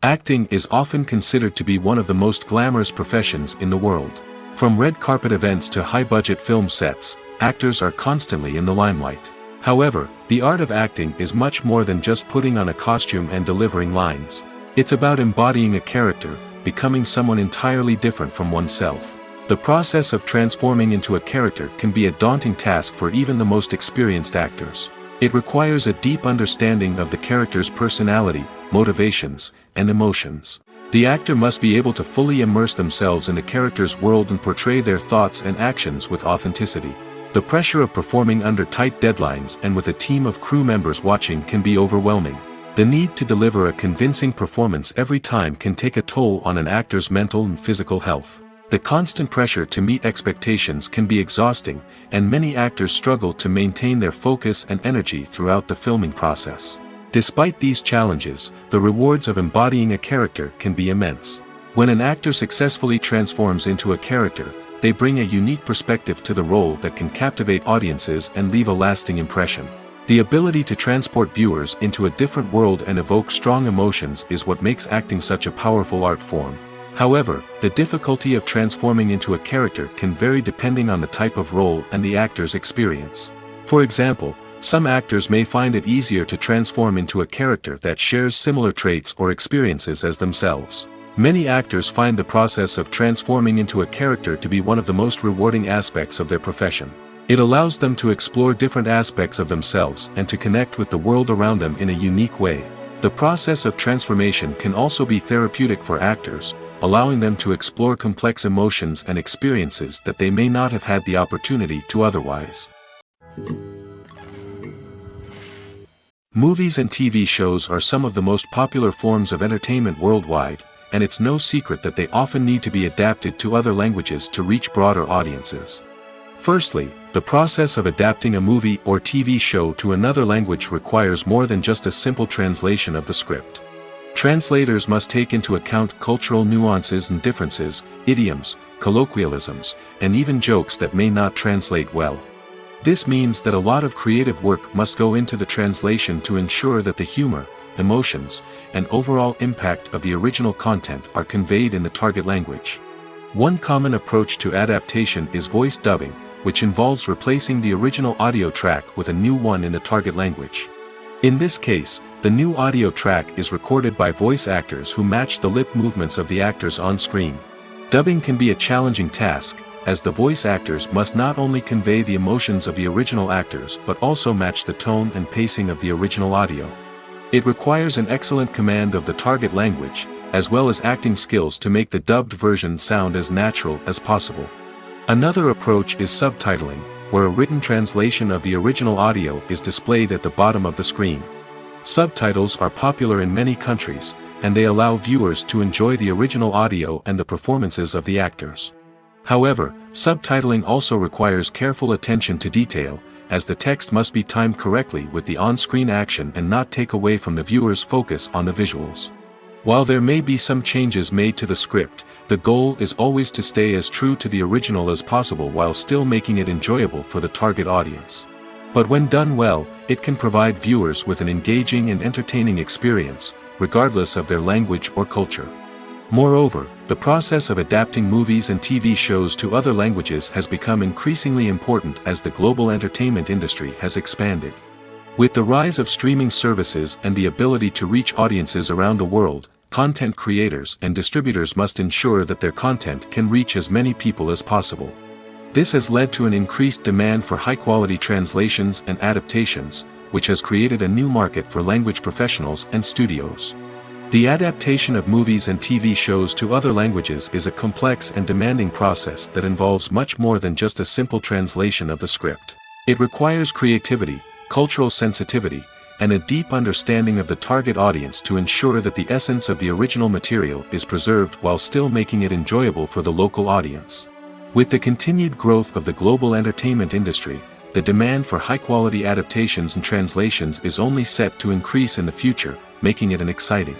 Acting is often considered to be one of the most glamorous professions in the world. From red carpet events to high-budget film sets, actors are constantly in the limelight. However, the art of acting is much more than just putting on a costume and delivering lines. It's about embodying a character, becoming someone entirely different from oneself. The process of transforming into a character can be a daunting task for even the most experienced actors. It requires a deep understanding of the character's personality, motivations, and emotions. The actor must be able to fully immerse themselves in the character's world and portray their thoughts and actions with authenticity. The pressure of performing under tight deadlines and with a team of crew members watching can be overwhelming. The need to deliver a convincing performance every time can take a toll on an actor's mental and physical health. The constant pressure to meet expectations can be exhausting, and many actors struggle to maintain their focus and energy throughout the filming process. Despite these challenges, the rewards of embodying a character can be immense. When an actor successfully transforms into a character, they bring a unique perspective to the role that can captivate audiences and leave a lasting impression. The ability to transport viewers into a different world and evoke strong emotions is what makes acting such a powerful art form. However, the difficulty of transforming into a character can vary depending on the type of role and the actor's experience. For example, some actors may find it easier to transform into a character that shares similar traits or experiences as themselves. Many actors find the process of transforming into a character to be one of the most rewarding aspects of their profession. It allows them to explore different aspects of themselves and to connect with the world around them in a unique way. The process of transformation can also be therapeutic for actors, allowing them to explore complex emotions and experiences that they may not have had the opportunity to otherwise. Movies and TV shows are some of the most popular forms of entertainment worldwide, and it's no secret that they often need to be adapted to other languages to reach broader audiences. Firstly, the process of adapting a movie or TV show to another language requires more than just a simple translation of the script. Translators must take into account cultural nuances and differences, idioms, colloquialisms, and even jokes that may not translate well. This means that a lot of creative work must go into the translation to ensure that the humor, emotions, and overall impact of the original content are conveyed in the target language. One common approach to adaptation is voice dubbing, which involves replacing the original audio track with a new one in the target language. In this case, the new audio track is recorded by voice actors who match the lip movements of the actors on screen. Dubbing can be a challenging task, as the voice actors must not only convey the emotions of the original actors but also match the tone and pacing of the original audio. It requires an excellent command of the target language, as well as acting skills to make the dubbed version sound as natural as possible. Another approach is subtitling, where a written translation of the original audio is displayed at the bottom of the screen. Subtitles are popular in many countries, and they allow viewers to enjoy the original audio and the performances of the actors. However, subtitling also requires careful attention to detail, as the text must be timed correctly with the on-screen action and not take away from the viewer's focus on the visuals. While there may be some changes made to the script, the goal is always to stay as true to the original as possible while still making it enjoyable for the target audience. But when done well, it can provide viewers with an engaging and entertaining experience, regardless of their language or culture. Moreover, the process of adapting movies and TV shows to other languages has become increasingly important as the global entertainment industry has expanded. With the rise of streaming services and the ability to reach audiences around the world, content creators and distributors must ensure that their content can reach as many people as possible. This has led to an increased demand for high-quality translations and adaptations, which has created a new market for language professionals and studios. The adaptation of movies and TV shows to other languages is a complex and demanding process that involves much more than just a simple translation of the script. It requires creativity, cultural sensitivity, and a deep understanding of the target audience to ensure that the essence of the original material is preserved while still making it enjoyable for the local audience. With the continued growth of the global entertainment industry, the demand for high-quality adaptations and translations is only set to increase in the future, making it an exciting.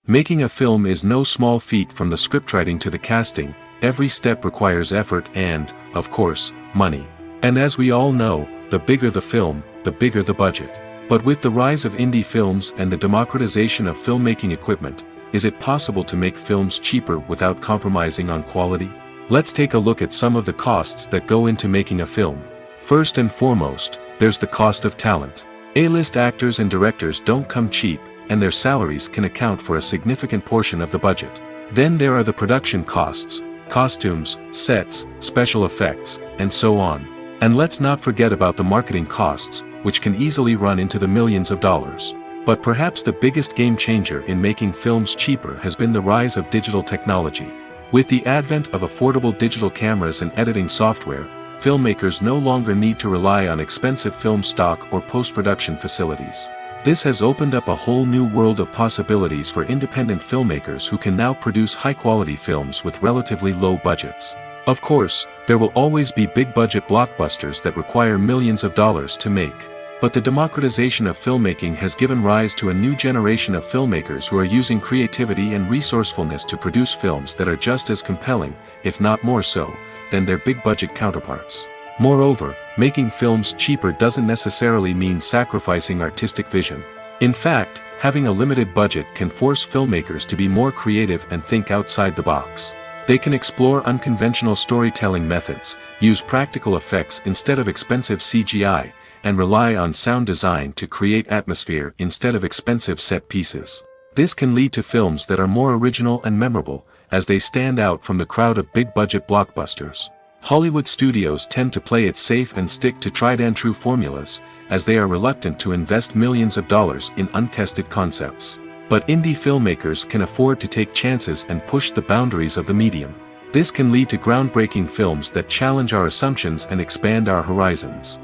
Making a film is no small feat. From the scriptwriting to the casting, every step requires effort and, of course, money. And as we all know, the bigger the film, the bigger the budget. But with the rise of indie films and the democratization of filmmaking equipment, is it possible to make films cheaper without compromising on quality? Let's take a look at some of the costs that go into making a film. First and foremost, there's the cost of talent. A-list actors and directors don't come cheap, and their salaries can account for a significant portion of the budget. Then there are the production costs, costumes, sets, special effects, and so on. And let's not forget about the marketing costs, which can easily run into the millions of dollars. But perhaps the biggest game changer in making films cheaper has been the rise of digital technology. With the advent of affordable digital cameras and editing software, filmmakers no longer need to rely on expensive film stock or post-production facilities. This has opened up a whole new world of possibilities for independent filmmakers who can now produce high-quality films with relatively low budgets. Of course, there will always be big-budget blockbusters that require millions of dollars to make. But the democratization of filmmaking has given rise to a new generation of filmmakers who are using creativity and resourcefulness to produce films that are just as compelling, if not more so, than their big-budget counterparts. Moreover, making films cheaper doesn't necessarily mean sacrificing artistic vision. In fact, having a limited budget can force filmmakers to be more creative and think outside the box. They can explore unconventional storytelling methods, use practical effects instead of expensive CGI, and rely on sound design to create atmosphere instead of expensive set pieces. This can lead to films that are more original and memorable, as they stand out from the crowd of big-budget blockbusters. Hollywood studios tend to play it safe and stick to tried-and-true formulas, as they are reluctant to invest millions of dollars in untested concepts. But indie filmmakers can afford to take chances and push the boundaries of the medium. This can lead to groundbreaking films that challenge our assumptions and expand our horizons.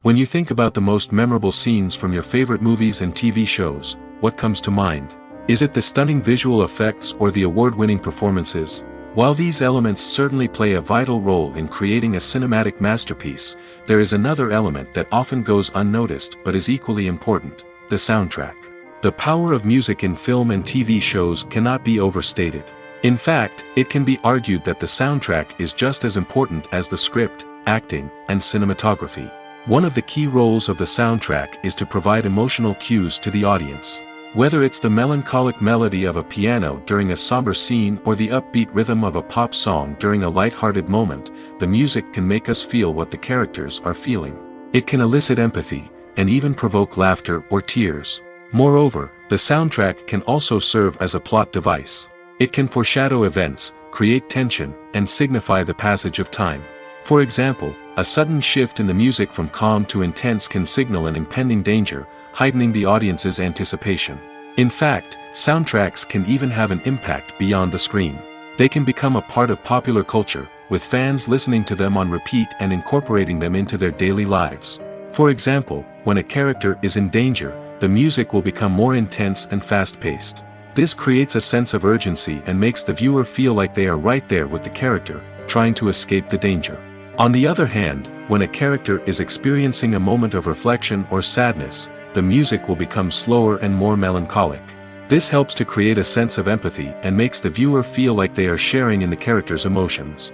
When you think about the most memorable scenes from your favorite movies and TV shows, what comes to mind? Is it the stunning visual effects or the award-winning performances? While these elements certainly play a vital role in creating a cinematic masterpiece, there is another element that often goes unnoticed but is equally important: the soundtrack. The power of music in film and TV shows cannot be overstated. In fact, it can be argued that the soundtrack is just as important as the script, acting, and cinematography. One of the key roles of the soundtrack is to provide emotional cues to the audience. Whether it's the melancholic melody of a piano during a somber scene or the upbeat rhythm of a pop song during a light-hearted moment, the music can make us feel what the characters are feeling. It can elicit empathy, and even provoke laughter or tears. Moreover, the soundtrack can also serve as a plot device. It can foreshadow events, create tension, and signify the passage of time. For example, a sudden shift in the music from calm to intense can signal an impending danger, heightening the audience's anticipation. In fact, soundtracks can even have an impact beyond the screen. They can become a part of popular culture, with fans listening to them on repeat and incorporating them into their daily lives. For example, when a character is in danger, the music will become more intense and fast-paced. This creates a sense of urgency and makes the viewer feel like they are right there with the character, trying to escape the danger. On the other hand, when a character is experiencing a moment of reflection or sadness, the music will become slower and more melancholic. This helps to create a sense of empathy and makes the viewer feel like they are sharing in the character's emotions.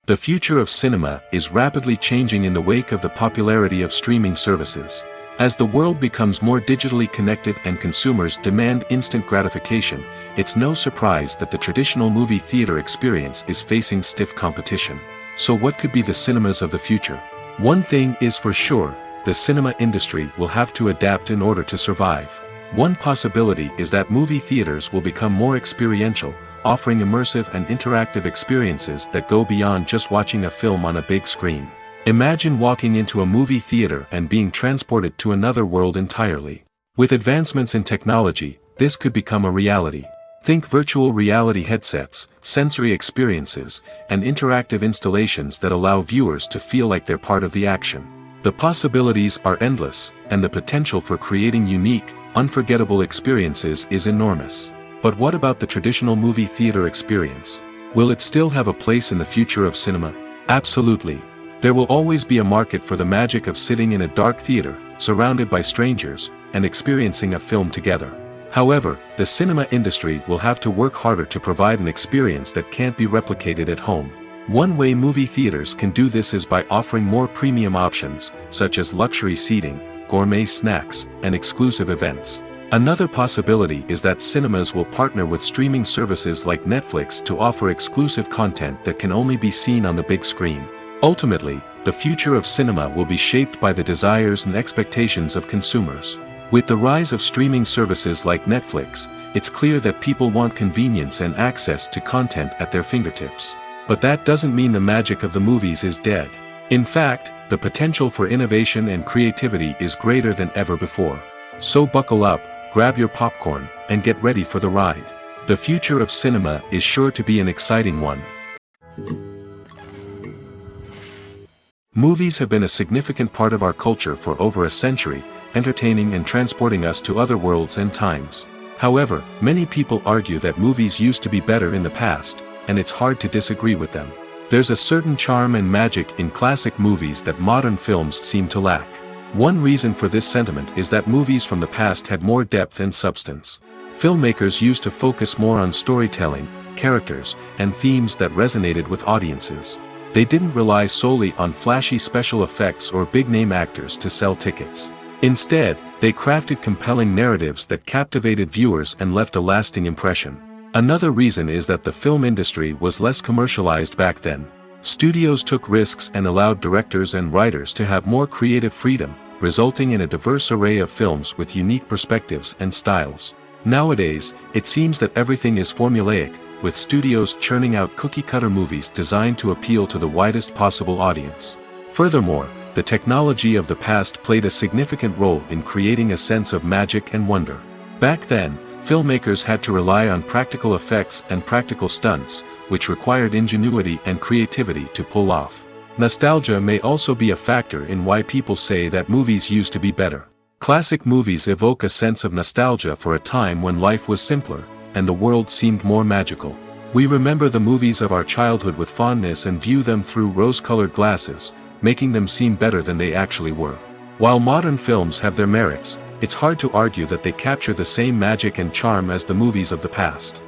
The future of cinema is rapidly changing in the wake of the popularity of streaming services. As the world becomes more digitally connected and consumers demand instant gratification, it's no surprise that the traditional movie theater experience is facing stiff competition. So what could be the cinemas of the future? One thing is for sure, the cinema industry will have to adapt in order to survive. One possibility is that movie theaters will become more experiential, offering immersive and interactive experiences that go beyond just watching a film on a big screen. Imagine walking into a movie theater and being transported to another world entirely. With advancements in technology, this could become a reality. Think virtual reality headsets, sensory experiences, and interactive installations that allow viewers to feel like they're part of the action. The possibilities are endless, and the potential for creating unique, unforgettable experiences is enormous. But what about the traditional movie theater experience? Will it still have a place in the future of cinema? Absolutely. There will always be a market for the magic of sitting in a dark theater, surrounded by strangers, and experiencing a film together. However, the cinema industry will have to work harder to provide an experience that can't be replicated at home. One way movie theaters can do this is by offering more premium options, such as luxury seating, gourmet snacks, and exclusive events. Another possibility is that cinemas will partner with streaming services like Netflix to offer exclusive content that can only be seen on the big screen. Ultimately, the future of cinema will be shaped by the desires and expectations of consumers. With the rise of streaming services like Netflix, it's clear that people want convenience and access to content at their fingertips. But that doesn't mean the magic of the movies is dead. In fact, the potential for innovation and creativity is greater than ever before. So buckle up, grab your popcorn, and get ready for the ride. The future of cinema is sure to be an exciting one. Movies have been a significant part of our culture for over a century, entertaining and transporting us to other worlds and times. However, many people argue that movies used to be better in the past, and it's hard to disagree with them. There's a certain charm and magic in classic movies that modern films seem to lack. One reason for this sentiment is that movies from the past had more depth and substance. Filmmakers used to focus more on storytelling, characters, and themes that resonated with audiences. They didn't rely solely on flashy special effects or big-name actors to sell tickets. Instead, they crafted compelling narratives that captivated viewers and left a lasting impression. Another reason is that the film industry was less commercialized back then. Studios took risks and allowed directors and writers to have more creative freedom, resulting in a diverse array of films with unique perspectives and styles. Nowadays, it seems that everything is formulaic, with studios churning out cookie-cutter movies designed to appeal to the widest possible audience. Furthermore, the technology of the past played a significant role in creating a sense of magic and wonder. Back then, filmmakers had to rely on practical effects and practical stunts, which required ingenuity and creativity to pull off. Nostalgia may also be a factor in why people say that movies used to be better. Classic movies evoke a sense of nostalgia for a time when life was simpler, and the world seemed more magical. We remember the movies of our childhood with fondness and view them through rose-colored glasses, making them seem better than they actually were. While modern films have their merits, it's hard to argue that they capture the same magic and charm as the movies of the past.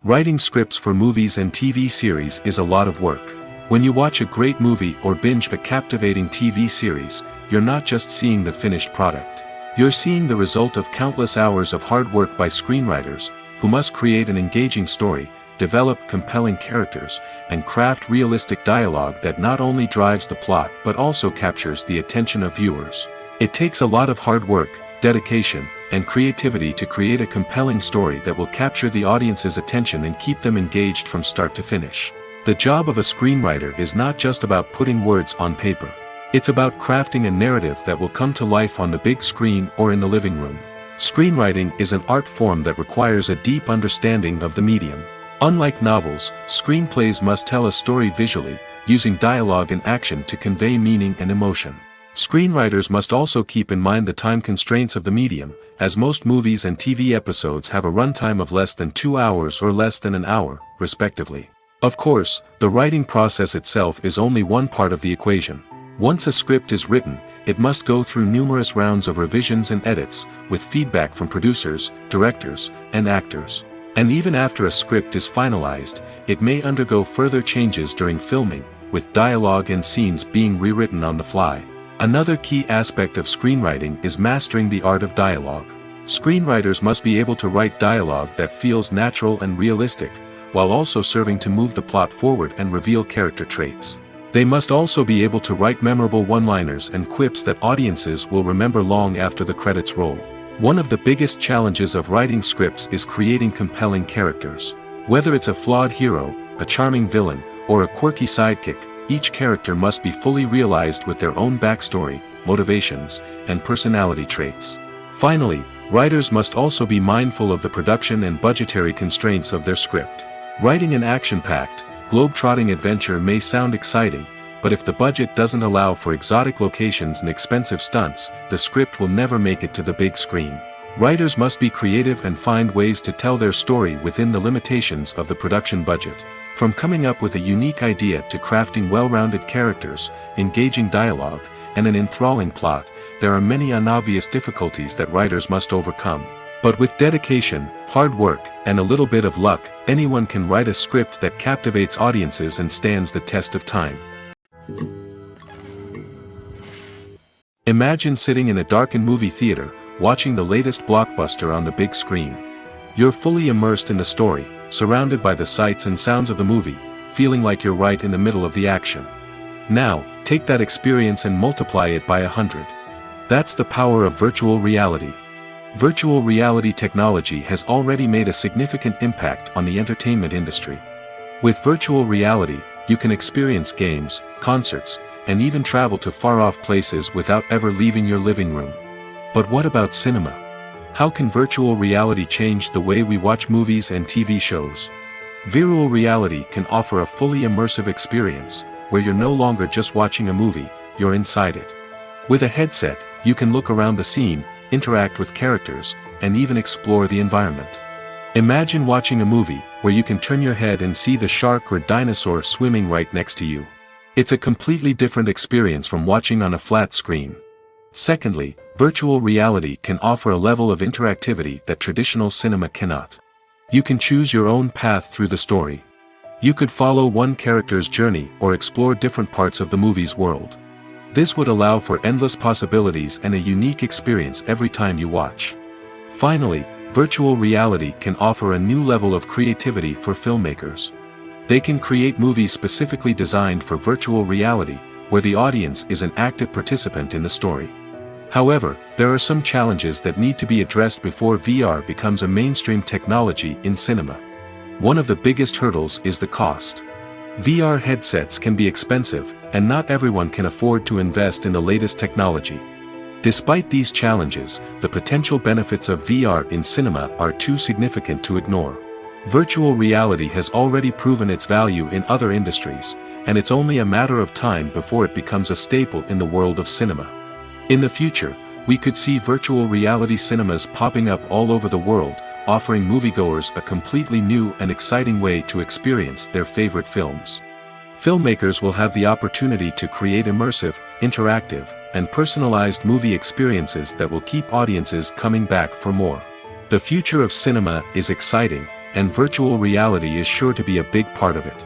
Writing scripts for movies and TV series is a lot of work. When you watch a great movie or binge a captivating TV series, you're not just seeing the finished product. You're seeing the result of countless hours of hard work by screenwriters, who must create an engaging story, develop compelling characters, and craft realistic dialogue that not only drives the plot but also captures the attention of viewers. It takes a lot of hard work, dedication, and creativity to create a compelling story that will capture the audience's attention and keep them engaged from start to finish. The job of a screenwriter is not just about putting words on paper. It's about crafting a narrative that will come to life on the big screen or in the living room. Screenwriting is an art form that requires a deep understanding of the medium. Unlike novels, screenplays must tell a story visually, using dialogue and action to convey meaning and emotion. Screenwriters must also keep in mind the time constraints of the medium, as most movies and TV episodes have a runtime of less than 2 hours or less than an hour, respectively. Of course, the writing process itself is only one part of the equation. Once a script is written, it must go through numerous rounds of revisions and edits, with feedback from producers, directors, and actors. And even after a script is finalized, it may undergo further changes during filming, with dialogue and scenes being rewritten on the fly. Another key aspect of screenwriting is mastering the art of dialogue. Screenwriters must be able to write dialogue that feels natural and realistic, while also serving to move the plot forward and reveal character traits. They must also be able to write memorable one-liners and quips that audiences will remember long after the credits roll. One of the biggest challenges of writing scripts is creating compelling characters. Whether it's a flawed hero, a charming villain, or a quirky sidekick, each character must be fully realized with their own backstory, motivations, and personality traits. Finally, writers must also be mindful of the production and budgetary constraints of their script. Writing an action-packed, globe-trotting adventure may sound exciting, but if the budget doesn't allow for exotic locations and expensive stunts, the script will never make it to the big screen. Writers must be creative and find ways to tell their story within the limitations of the production budget. From coming up with a unique idea to crafting well-rounded characters, engaging dialogue, and an enthralling plot, there are many unobvious difficulties that writers must overcome. But with dedication, hard work, and a little bit of luck, anyone can write a script that captivates audiences and stands the test of time. Imagine sitting in a darkened movie theater, watching the latest blockbuster on the big screen. You're fully immersed in the story, surrounded by the sights and sounds of the movie, feeling like you're right in the middle of the action. Now, take that experience and multiply it by 100. That's the power of virtual reality. Virtual reality technology has already made a significant impact on the entertainment industry. With virtual reality, you can experience games, concerts, and even travel to far-off places without ever leaving your living room. But what about cinema? How can virtual reality change the way we watch movies and TV shows? Virtual reality can offer a fully immersive experience, where you're no longer just watching a movie, you're inside it. With a headset, you can look around the scene, interact with characters, and even explore the environment. Imagine watching a movie, where you can turn your head and see the shark or dinosaur swimming right next to you. It's a completely different experience from watching on a flat screen. Secondly, virtual reality can offer a level of interactivity that traditional cinema cannot. You can choose your own path through the story. You could follow one character's journey or explore different parts of the movie's world. This would allow for endless possibilities and a unique experience every time you watch. Finally, virtual reality can offer a new level of creativity for filmmakers. They can create movies specifically designed for virtual reality, where the audience is an active participant in the story. However, there are some challenges that need to be addressed before VR becomes a mainstream technology in cinema. One of the biggest hurdles is the cost. VR headsets can be expensive, and not everyone can afford to invest in the latest technology. Despite these challenges, the potential benefits of VR in cinema are too significant to ignore. Virtual reality has already proven its value in other industries, and it's only a matter of time before it becomes a staple in the world of cinema. In the future, we could see virtual reality cinemas popping up all over the world, offering moviegoers a completely new and exciting way to experience their favorite films. Filmmakers will have the opportunity to create immersive, interactive, and personalized movie experiences that will keep audiences coming back for more. The future of cinema is exciting, and virtual reality is sure to be a big part of it.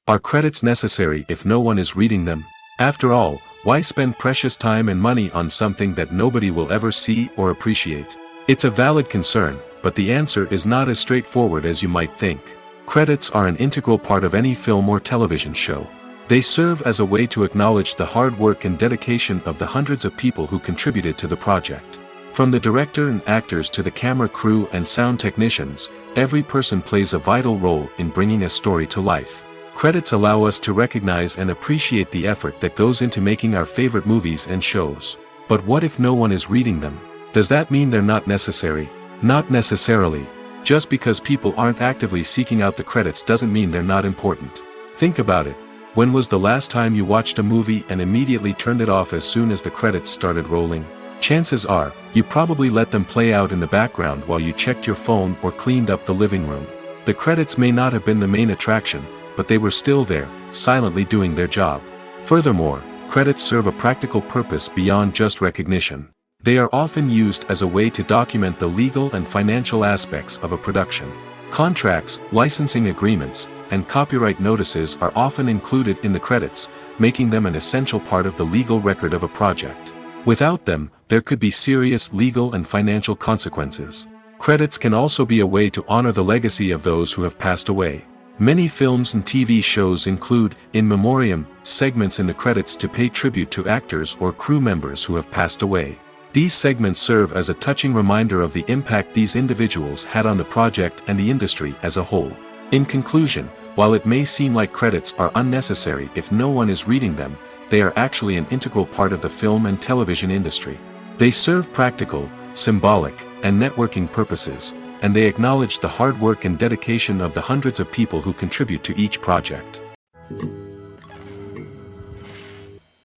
Are credits necessary if no one is reading them? After all, why spend precious time and money on something that nobody will ever see or appreciate? It's a valid concern, but the answer is not as straightforward as you might think. Credits are an integral part of any film or television show. They serve as a way to acknowledge the hard work and dedication of the hundreds of people who contributed to the project. From the director and actors to the camera crew and sound technicians, every person plays a vital role in bringing a story to life. Credits allow us to recognize and appreciate the effort that goes into making our favorite movies and shows. But what if no one is reading them? Does that mean they're not necessary? Not necessarily. Just because people aren't actively seeking out the credits doesn't mean they're not important. Think about it. When was the last time you watched a movie and immediately turned it off as soon as the credits started rolling? Chances are, you probably let them play out in the background while you checked your phone or cleaned up the living room. The credits may not have been the main attraction, but they were still there, silently doing their job. Furthermore, credits serve a practical purpose beyond just recognition. They are often used as a way to document the legal and financial aspects of a production. Contracts, licensing agreements, and copyright notices are often included in the credits, making them an essential part of the legal record of a project. Without them, there could be serious legal and financial consequences. Credits can also be a way to honor the legacy of those who have passed away. Many films and TV shows include, in memoriam, segments in the credits to pay tribute to actors or crew members who have passed away. These segments serve as a touching reminder of the impact these individuals had on the project and the industry as a whole. In conclusion, while it may seem like credits are unnecessary if no one is reading them, they are actually an integral part of the film and television industry. They serve practical, symbolic, and networking purposes, and they acknowledge the hard work and dedication of the hundreds of people who contribute to each project.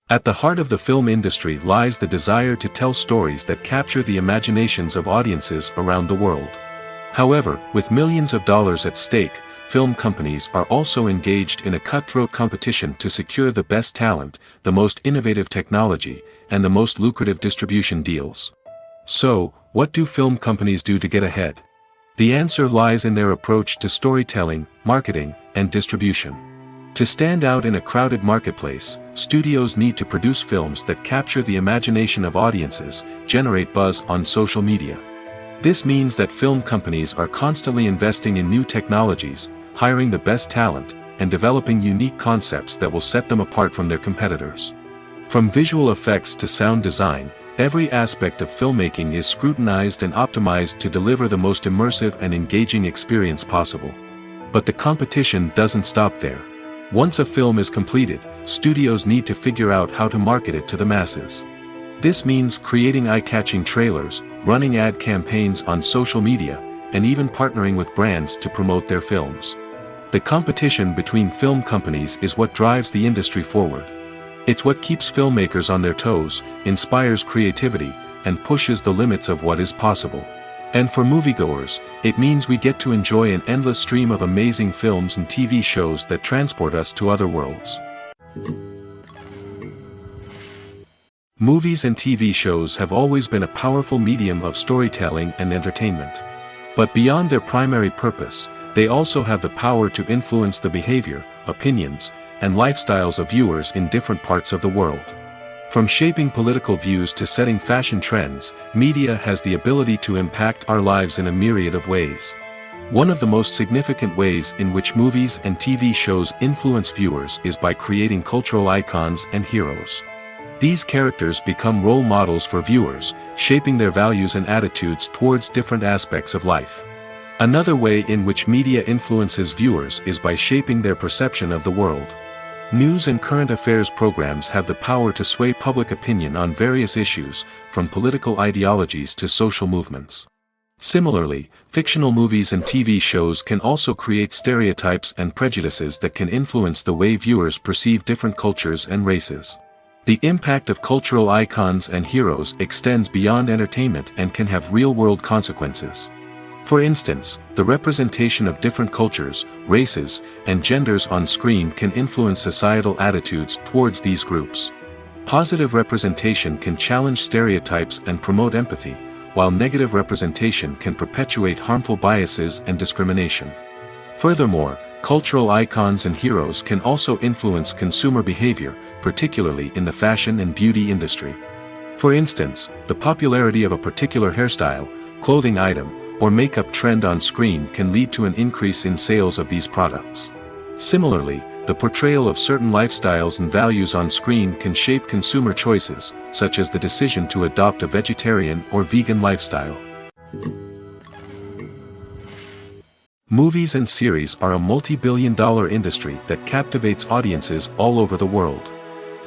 At the heart of the film industry lies the desire to tell stories that capture the imaginations of audiences around the world. However, with millions of dollars at stake, film companies are also engaged in a cutthroat competition to secure the best talent, the most innovative technology, and the most lucrative distribution deals. So, what do film companies do to get ahead? The answer lies in their approach to storytelling, marketing, and distribution. To stand out in a crowded marketplace, studios need to produce films that capture the imagination of audiences, generate buzz on social media. This means that film companies are constantly investing in new technologies, hiring the best talent, and developing unique concepts that will set them apart from their competitors. From visual effects to sound design, every aspect of filmmaking is scrutinized and optimized to deliver the most immersive and engaging experience possible. But the competition doesn't stop there. Once a film is completed, studios need to figure out how to market it to the masses. This means creating eye-catching trailers, running ad campaigns on social media, and even partnering with brands to promote their films. The competition between film companies is what drives the industry forward. It's what keeps filmmakers on their toes, inspires creativity, and pushes the limits of what is possible. And for moviegoers, it means we get to enjoy an endless stream of amazing films and TV shows that transport us to other worlds. Movies and TV shows have always been a powerful medium of storytelling and entertainment. But beyond their primary purpose, they also have the power to influence the behavior, opinions, and lifestyles of viewers in different parts of the world. From shaping political views to setting fashion trends, media has the ability to impact our lives in a myriad of ways. One of the most significant ways in which movies and TV shows influence viewers is by creating cultural icons and heroes. These characters become role models for viewers, shaping their values and attitudes towards different aspects of life. Another way in which media influences viewers is by shaping their perception of the world. News and current affairs programs have the power to sway public opinion on various issues, from political ideologies to social movements. Similarly, fictional movies and TV shows can also create stereotypes and prejudices that can influence the way viewers perceive different cultures and races. The impact of cultural icons and heroes extends beyond entertainment and can have real-world consequences. For instance, the representation of different cultures, races, and genders on screen can influence societal attitudes towards these groups. Positive representation can challenge stereotypes and promote empathy, while negative representation can perpetuate harmful biases and discrimination. Furthermore, cultural icons and heroes can also influence consumer behavior, particularly in the fashion and beauty industry. For instance, the popularity of a particular hairstyle, clothing item, or makeup trend on screen can lead to an increase in sales of these products. Similarly, the portrayal of certain lifestyles and values on screen can shape consumer choices, such as the decision to adopt a vegetarian or vegan lifestyle. Movies and series are a multi-billion-dollar industry that captivates audiences all over the world.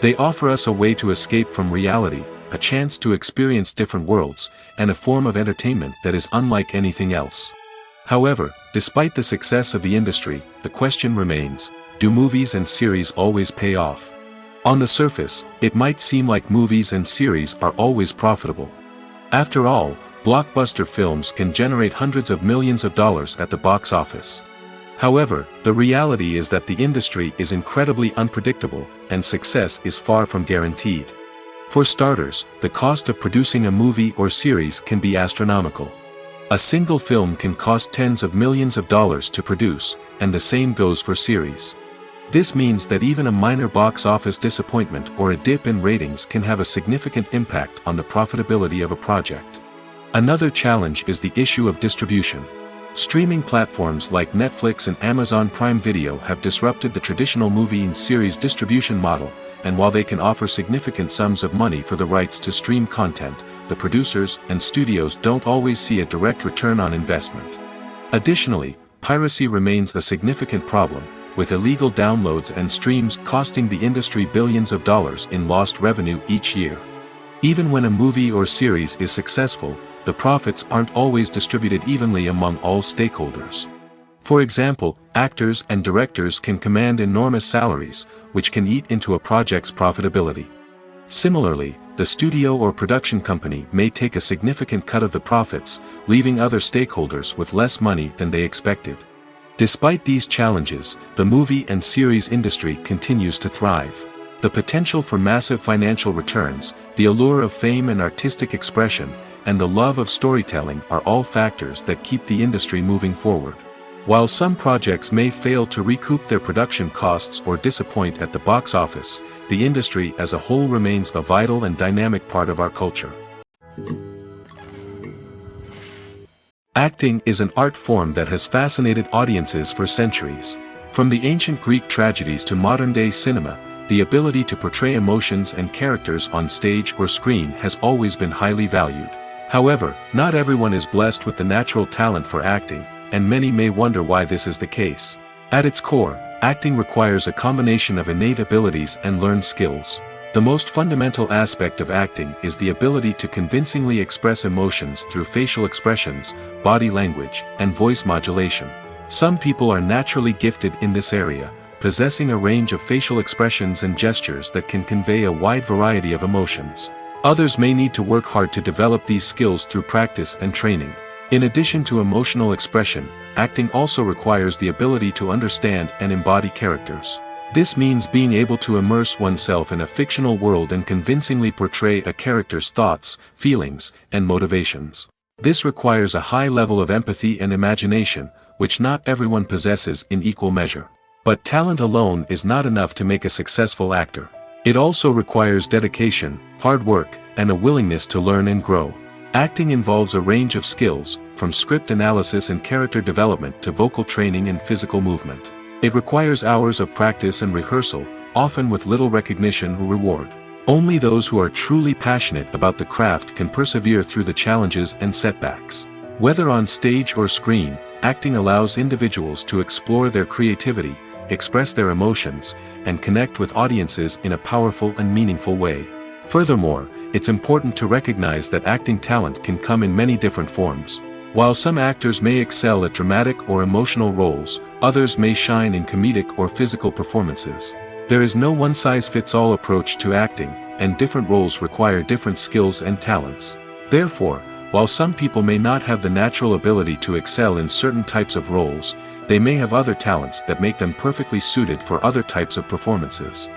They offer us a way to escape from reality, a chance to experience different worlds, and a form of entertainment that is unlike anything else. However, despite the success of the industry, the question remains, do movies and series always pay off? On the surface, it might seem like movies and series are always profitable. After all, blockbuster films can generate hundreds of millions of dollars at the box office. However, the reality is that the industry is incredibly unpredictable, and success is far from guaranteed. For starters, the cost of producing a movie or series can be astronomical. A single film can cost tens of millions of dollars to produce, and the same goes for series. This means that even a minor box office disappointment or a dip in ratings can have a significant impact on the profitability of a project. Another challenge is the issue of distribution. Streaming platforms like Netflix and Amazon Prime Video have disrupted the traditional movie and series distribution model, and while they can offer significant sums of money for the rights to stream content, the producers and studios don't always see a direct return on investment. Additionally, piracy remains a significant problem, with illegal downloads and streams costing the industry billions of dollars in lost revenue each year. Even when a movie or series is successful, the profits aren't always distributed evenly among all stakeholders. For example, actors and directors can command enormous salaries, which can eat into a project's profitability. Similarly, the studio or production company may take a significant cut of the profits, leaving other stakeholders with less money than they expected. Despite these challenges, the movie and series industry continues to thrive. The potential for massive financial returns, the allure of fame and artistic expression, and the love of storytelling are all factors that keep the industry moving forward. While some projects may fail to recoup their production costs or disappoint at the box office, the industry as a whole remains a vital and dynamic part of our culture. Acting is an art form that has fascinated audiences for centuries. From the ancient Greek tragedies to modern-day cinema, the ability to portray emotions and characters on stage or screen has always been highly valued. However, not everyone is blessed with the natural talent for acting, and many may wonder why this is the case. At its core, acting requires a combination of innate abilities and learned skills. The most fundamental aspect of acting is the ability to convincingly express emotions through facial expressions, body language, and voice modulation. Some people are naturally gifted in this area, possessing a range of facial expressions and gestures that can convey a wide variety of emotions. Others may need to work hard to develop these skills through practice and training. In addition to emotional expression, acting also requires the ability to understand and embody characters. This means being able to immerse oneself in a fictional world and convincingly portray a character's thoughts, feelings, and motivations. This requires a high level of empathy and imagination, which not everyone possesses in equal measure. But talent alone is not enough to make a successful actor. It also requires dedication, hard work, and a willingness to learn and grow. Acting involves a range of skills, from script analysis and character development to vocal training and physical movement. It requires hours of practice and rehearsal, often with little recognition or reward. Only those who are truly passionate about the craft can persevere through the challenges and setbacks. Whether on stage or screen, acting allows individuals to explore their creativity, express their emotions, and connect with audiences in a powerful and meaningful way. Furthermore, it's important to recognize that acting talent can come in many different forms. While some actors may excel at dramatic or emotional roles, others may shine in comedic or physical performances. There is no one-size-fits-all approach to acting, and different roles require different skills and talents. Therefore, while some people may not have the natural ability to excel in certain types of roles, they may have other talents that make them perfectly suited for other types of performances.